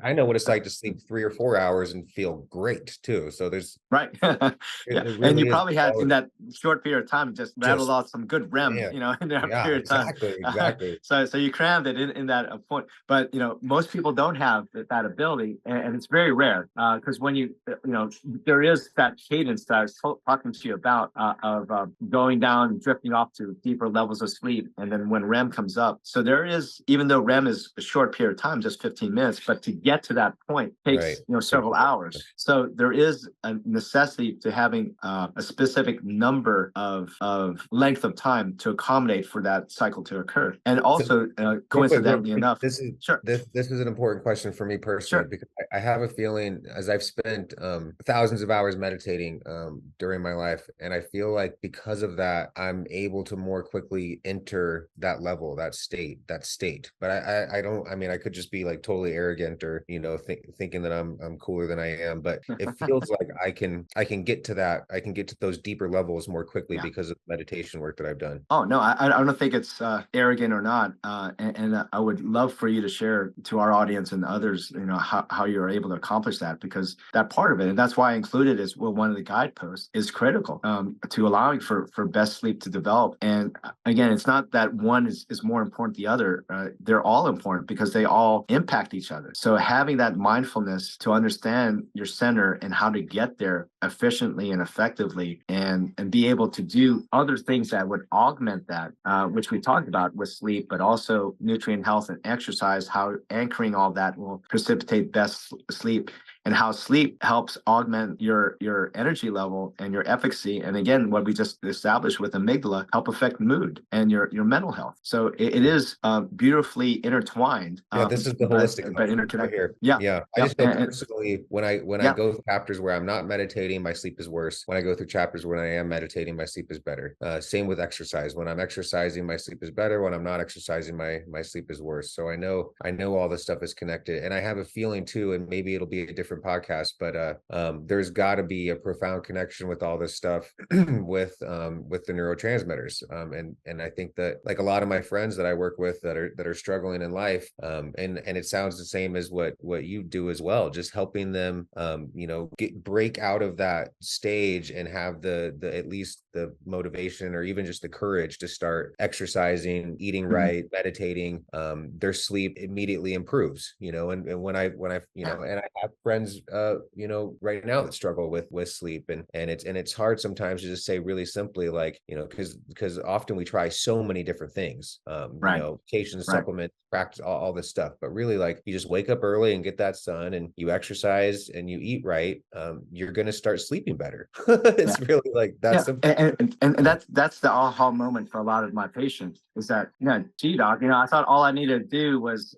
I know what it's like to sleep 3 or 4 hours and feel great too. So there's right. Really, and you probably had in that short period of time just rattled off some good REM, in that period of time. Exactly. So you crammed it in that point. But most people don't have that ability, and it's very rare because when there is that cadence that I was talking to you about of going down and drifting off to deeper levels of sleep, and then when REM comes up. So there is, even though REM is a short period of time, just 15 minutes, but to get to that point takes several hours. So there is a necessity to having a specific number of length of time to accommodate for that cycle to occur. And also, coincidentally enough, this is an important question for me personally, because I have a feeling, as I've spent thousands of hours meditating meditating during my life, and I feel like because of that, I'm able to more quickly enter that level, that state. But I don't. I mean, I could just be like totally arrogant, or thinking that I'm cooler than I am. But it feels like I can get to that. I can get to those deeper levels more quickly because of the meditation work that I've done. Oh no, I don't think it's arrogant or not, and I would love for you to share to our audience and others, how you're able to accomplish that, because that part of it, and that's why I included as well, one of the guideposts is critical to allowing for best sleep to develop. And again, it's not that one is more important than the other. They're all important because they all impact each other. So having that mindfulness to understand your center and how to get there efficiently and effectively, and be able to do other things that would augment that, which we talked about with sleep, but also nutrient health and exercise, how anchoring all that will precipitate best sleep, and how sleep helps augment your energy level and your efficacy. And again, what we just established with amygdala help affect mood and your mental health. So it is beautifully intertwined. Yeah, this is the holistic but interconnected. right here. Yeah. Yeah. I just know personally, when I go through chapters where I'm not meditating, my sleep is worse. When I go through chapters when I am meditating, my sleep is better. Same with exercise. When I'm exercising, my sleep is better. When I'm not exercising, my sleep is worse. So I know all this stuff is connected. And I have a feeling too, and maybe it'll be a different podcast, but there's got to be a profound connection with all this stuff with the neurotransmitters. And I think that, like, a lot of my friends that I work with that are struggling in life, and it sounds the same as what you do as well, just helping them break out of that stage and have the at least the motivation, or even just the courage to start exercising, eating right, meditating. Their sleep immediately improves, and when I and I have friends right now that struggle with sleep, and it's hard sometimes to just say really simply, like, because often we try so many different things, medication, supplements, practice, all this stuff, but really, like, you just wake up early and get that sun, and you exercise and you eat right, you're going to start sleeping better. It's really like that simple. And that's the aha moment for a lot of my patients, is that, gee, doc, I thought all I needed to do was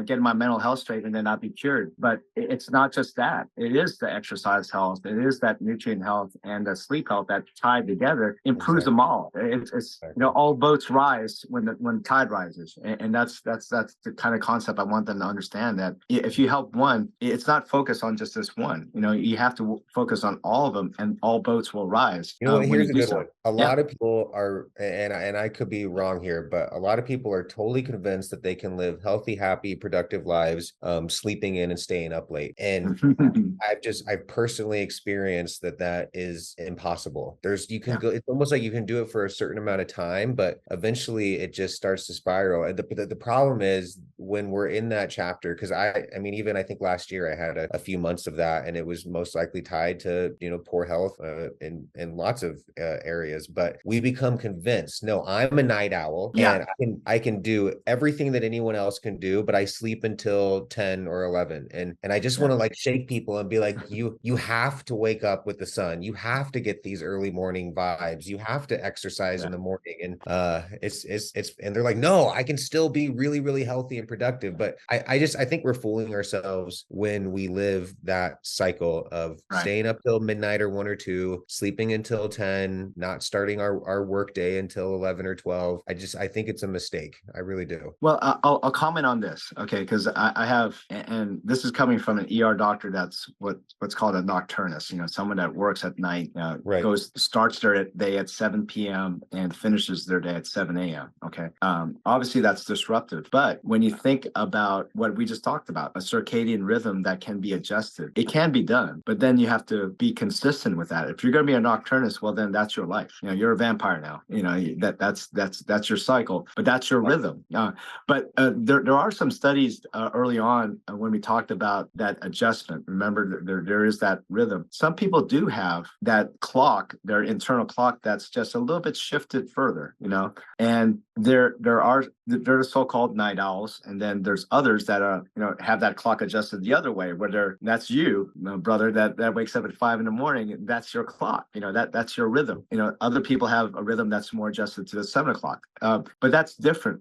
get my mental health straight and then I'd be cured. But it's not just that. It is the exercise health, it is that nutrient health and the sleep health that tied together improves them all. It's all boats rise when the tide rises, and that's the kind of concept I want them to understand, that if you help one, it's not focused on just this one. You have to focus on all of them, and all boats will rise. Here's a good one. A lot of people are, and I could be wrong here, but a lot of people are totally convinced that they can live healthy, happy, productive lives, sleeping in and staying up late. And I've personally experienced that is impossippable. You can go, it's almost like you can do it for a certain amount of time, but eventually it just starts to spiral. And the problem is when we're in that chapter, because I mean, even I think last year I had a few months of that, and it was most likely tied to, poor health in lots of areas, but we become convinced, no, I'm a night owl, and I can do everything that anyone else can do, but I sleep until 10 or 11. And I just want to, like, shake people and be like, you have to wake up with the sun. You have to get these early morning vibes. You have to exercise in the morning. And it's and they're like, no, I can still be really, really healthy and productive. But I think we're fooling ourselves when we live that cycle of staying up till midnight or 1 or 2, sleeping until 10, not starting our work day until 11 or 12. I think it's a mistake. I really do. Well, I'll comment on this, okay? Because I have, and this is coming from an ER doctor that's what's called a nocturnist, someone that works at night, starts their day at 7 p.m. and finishes their day at 7 a.m., okay? Obviously, that's disruptive. But when you think about what we just talked about, a circadian rhythm that can be adjusted, it can be done, but then you have to be consistent with that. If you're going to be a nocturnist, well, then that's your life. You're a vampire now. That's your cycle, but that's your rhythm. But there are some studies early on when we talked about that adjustment. Remember, there is that rhythm. Some people do have that clock, their internal clock, that's just a little bit shifted further, and there are they're the so-called night owls, and then there's others that are, have that clock adjusted the other way, where that's you, brother, that wakes up at 5 a.m. That's your clock. That's your rhythm. Other people have a rhythm that's more adjusted to the 7 o'clock. But that's different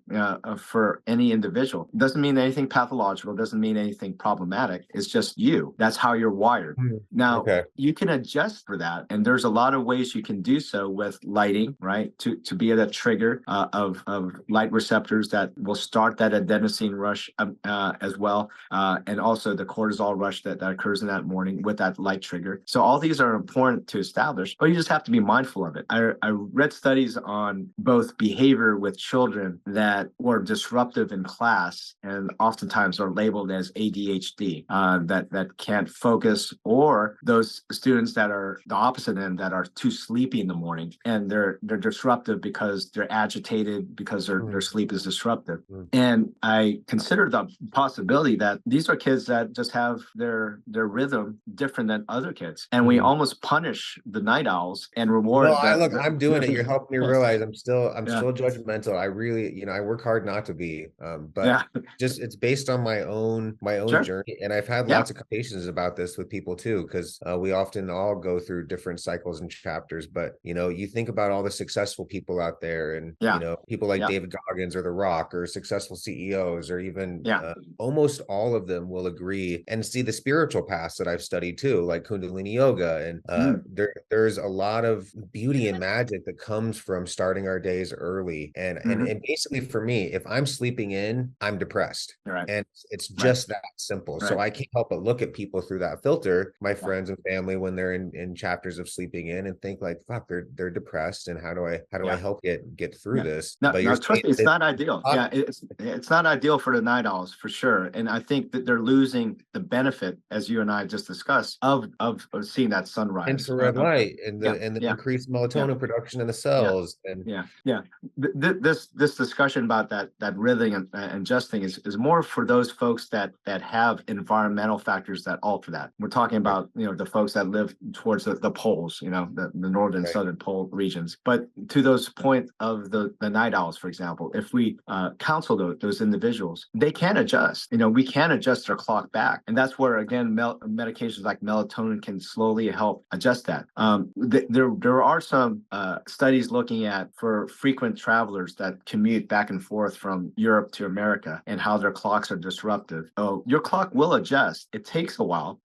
for any individual. It doesn't mean anything pathological. Doesn't mean anything problematic. It's just you. That's how you're wired. Now, you can adjust for that, and there's a lot of ways you can do so with lighting, right? To be at a trigger of light receptors that will start that adenosine rush as well, and also the cortisol rush that occurs in that morning with that light trigger. So all these are important to establish, but you just have to be mindful of it. I read studies on both behavior with children that were disruptive in class and oftentimes are labeled as ADHD, that can't focus, or those students that are the opposite end, that are too sleepy in the morning, and they're disruptive because they're agitated, because their sleep is disruptive. And I consider the possibility that these are kids that just have their rhythm different than other kids, and we almost punish the night owls and reward. No, I'm doing it. You're helping me realize I'm still judgmental. I really, I work hard not to be, but just it's based on my own journey, and I've had lots of conversations about this with people too, because we often all go through different cycles and chapters. But you think about all the successful people out there, and people like David Goggins or The Rock, or successful CEOs, or even almost all of them will agree and see the spiritual paths that I've studied too, like Kundalini yoga, and there's a lot of beauty and magic that comes from starting our days early. And basically for me, if I'm sleeping in, I'm depressed. And it's just that simple. So I can't help but look at people through that filter, my friends and family, when they're in chapters of sleeping in, and think like, fuck, they're depressed, and how do I help get through this? But trust me, it's not ideal. It's not ideal for the night owls, for sure. And I think that they're losing the benefit, as you and I just discussed, of seeing that sunrise, infrared light, and the increased melatonin production in the cells. This discussion about that rhythm and adjusting is more for those folks that have environmental factors that alter that. We're talking about the folks that live towards the poles, the northern southern pole regions. But to those point of the night owls, for example, if we counsel those individuals, they can adjust. We can adjust their clock back, and that's where, again, medications like melatonin can slowly help adjust that. There are some studies looking at, for frequent travelers that commute back and forth from Europe to America, and how their clocks are disruptive. Your clock will adjust. It takes a while.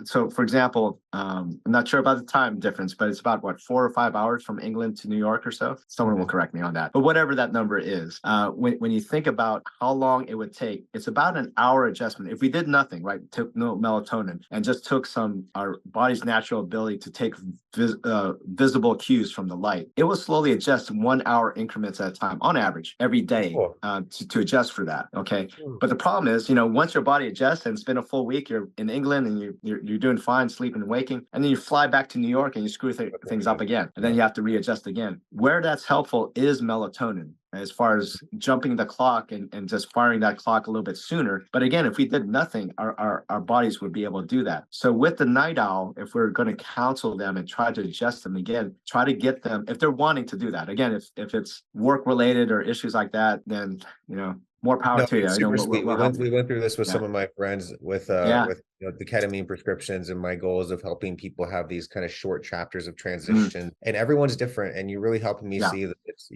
So, for example, I'm not sure about the time difference, but it's about 4 or 5 hours from England to New York or so. Someone will correct me on that. But whatever that number is, when you think about how long it would take, it's about an hour adjustment. If we did nothing, took no melatonin, and just took our body's natural ability to take visible cues from the light, it will slowly adjust 1 hour increments at a time, on average, every day, to adjust for that. Okay. But the problem is, once your body adjusts, and it's been a full week, you're in England, and you're doing fine, sleeping and waking, and then you fly back to New York and you screw things up again, and then you have to readjust again. Where that's helpful is melatonin, as far as jumping the clock and just firing that clock a little bit sooner. But again, if we did nothing, our bodies would be able to do that. So with the night owl, if we're going to counsel them and try to adjust them, again, try to get them, if they're wanting to do that. Again, if it's work related or issues like that, then more power to you. Super sweet. We went through this with some of my friends with the ketamine prescriptions, and my goal is of helping people have these kind of short chapters of transition. And everyone's different, and you're really helping me see that it's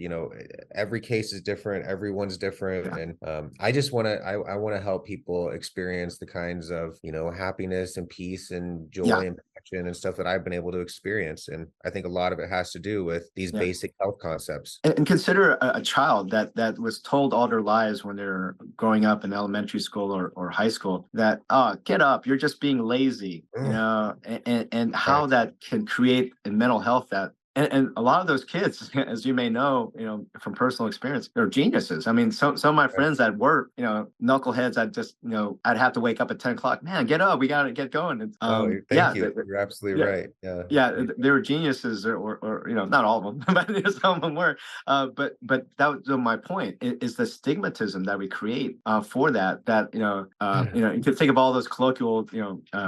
every case is different, everyone's different. And I just want to help people experience the kinds of happiness and peace and joy and passion and stuff that I've been able to experience. And I think a lot of it has to do with these basic health concepts. And consider a child that was told all their lives when they're growing up in elementary school or high school that, get up, you're just being lazy, and how that can create in mental health that. And a lot of those kids, as you may know, from personal experience, they're geniuses. I mean, some of my friends that were, knuckleheads, I'd have to wake up at 10 o'clock. Man, get up, we got to get going. And, thank you. You're absolutely right. They were geniuses, or not all of them, but some of them were. But that was my point, is the stigmatism that we create for that. You could think of all those colloquial,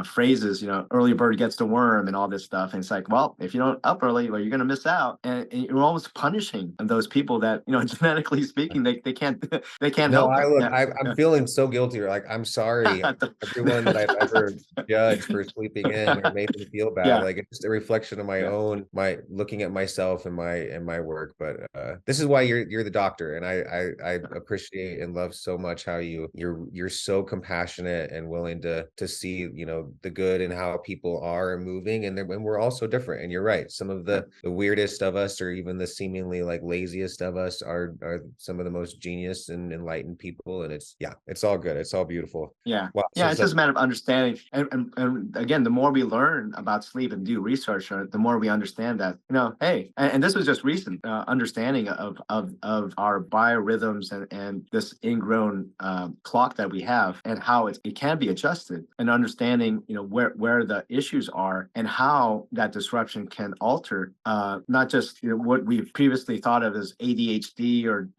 phrases, early bird gets the worm, and all this stuff. And it's like, well, if you don't up early, you're going to miss out. And you're almost punishing those people that, genetically speaking, they can't they can't No, help it. I'm feeling so guilty. Like, I'm sorry, everyone that I've ever judged for sleeping in or made them feel bad. Yeah. Like, it's just a reflection of my own, my looking at myself and my work. But this is why you're the doctor, and I appreciate and love so much how you're so compassionate and willing to see, the good and how people are moving, and we're all so different. And you're right, some of the weirdest of us, or even the seemingly like laziest of us, are some of the most genius and enlightened people. And it's all good, it's all beautiful. Yeah. Wow, Yeah, it's just a matter of understanding. And again, the more we learn about sleep and do research, the more we understand that, hey, and this was just recent understanding of our biorhythms and this ingrown clock that we have, and how it can be adjusted, and understanding, where the issues are and how that disruption can alter not just what we've previously thought of as ADHD or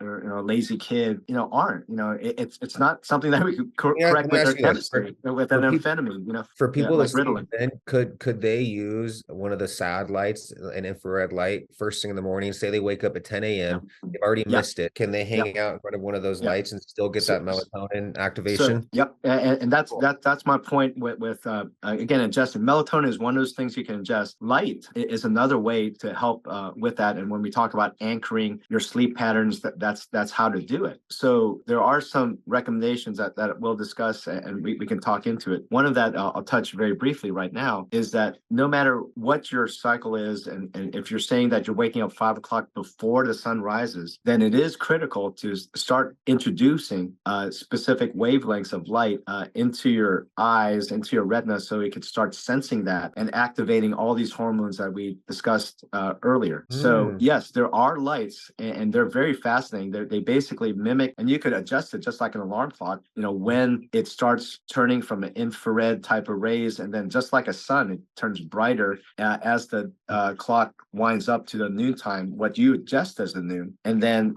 lazy kid, aren't. It's not something that we could correct with our chemistry, with an amphetamine, for people like that sleep Ritalin. in, could they use one of the SAD lights, an infrared light, first thing in the morning? Say they wake up at 10 a.m. They've already missed it. Can they hang out in front of one of those lights and still get that melatonin activation? Yep, and that's my point with again, ingesting melatonin is one of those things you can ingest. Light is another way to help with that. And when we talk about anchoring your sleep patterns, that's how to do it. So there are some recommendations that we'll discuss, and we can talk into it. One of that I'll touch very briefly right now is that no matter what your cycle is, and if you're saying that you're waking up 5 o'clock before the sun rises, then it is critical to start introducing specific wavelengths of light into your eyes, into your retina, so you could start sensing that and activating all these hormones that we discussed earlier. So yes, there are lights, and they're very fascinating. They basically mimic, and you could adjust it just like an alarm clock, when it starts turning from an infrared type of rays, and then just like a sun, it turns brighter as the clock winds up to the noontime, what you ingest as the noon, and then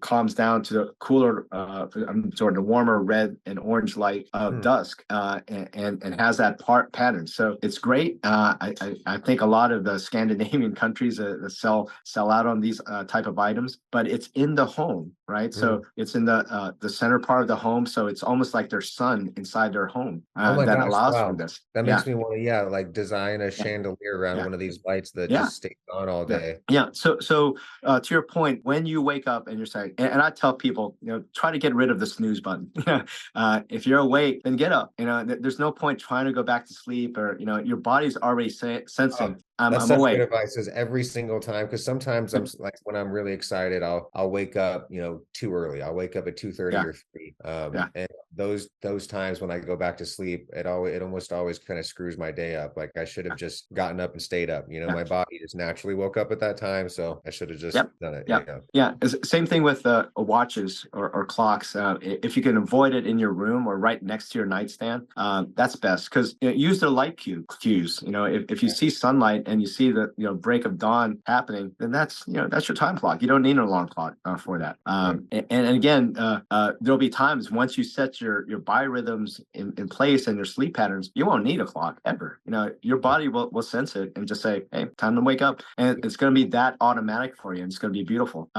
calms down to the cooler, the warmer red and orange light of dusk, and has that pattern. So it's great. I think a lot of the Scandinavian countries sell out on these type of items, but it's in the home, right? So it's in the center part of the home. So it's almost like there's sun inside their home that allows for this. That makes me want to, like, design a chandelier around one of these lights that just stays on all day. So to your point, when you wake up and you're saying, and I tell people, try to get rid of the snooze button. If you're awake, then get up. There's no point trying to go back to sleep, or your body's already sensing. That's I'm such awake. good advice, is every single time, because sometimes I'm like, when I'm really excited, I'll wake up too early. I'll wake up at 2:30 or 3. And those times when I go back to sleep, it almost always kind of screws my day up. Like, I should have just gotten up and stayed up. My body just naturally woke up at that time, so I should have just done it. Same thing with watches or clocks. If you can avoid it in your room or right next to your nightstand, that's best, because use the light cues. If you see sunlight and you see the break of dawn happening, then that's your time clock. You don't need an alarm clock for that. And again, there'll be times once you set your biorhythms in place and your sleep patterns, you won't need a clock ever. Your body will sense it and just say, hey, time to wake up, and it's going to be that automatic for you, and it's going to be beautiful.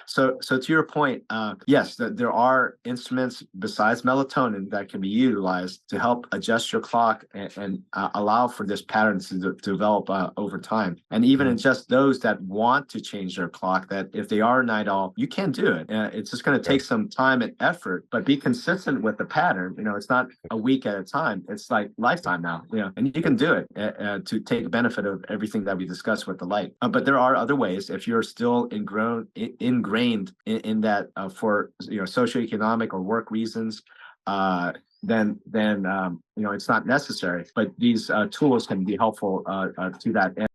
So to your point, yes, there are instruments besides melatonin that can be utilized to help adjust your clock and allow for this pattern to develop over time. And even in just those that want to change their clock, that if they are a night owl, you can do it. It's just going to take some time and effort, but be consistent with the pattern. It's not a week at a time. It's like lifetime now, and you can do it to take benefit of everything that we discussed with the light. But there are other ways. If you're still ingrained in that for socioeconomic or work reasons, then it's not necessary. But these tools can be helpful to that end.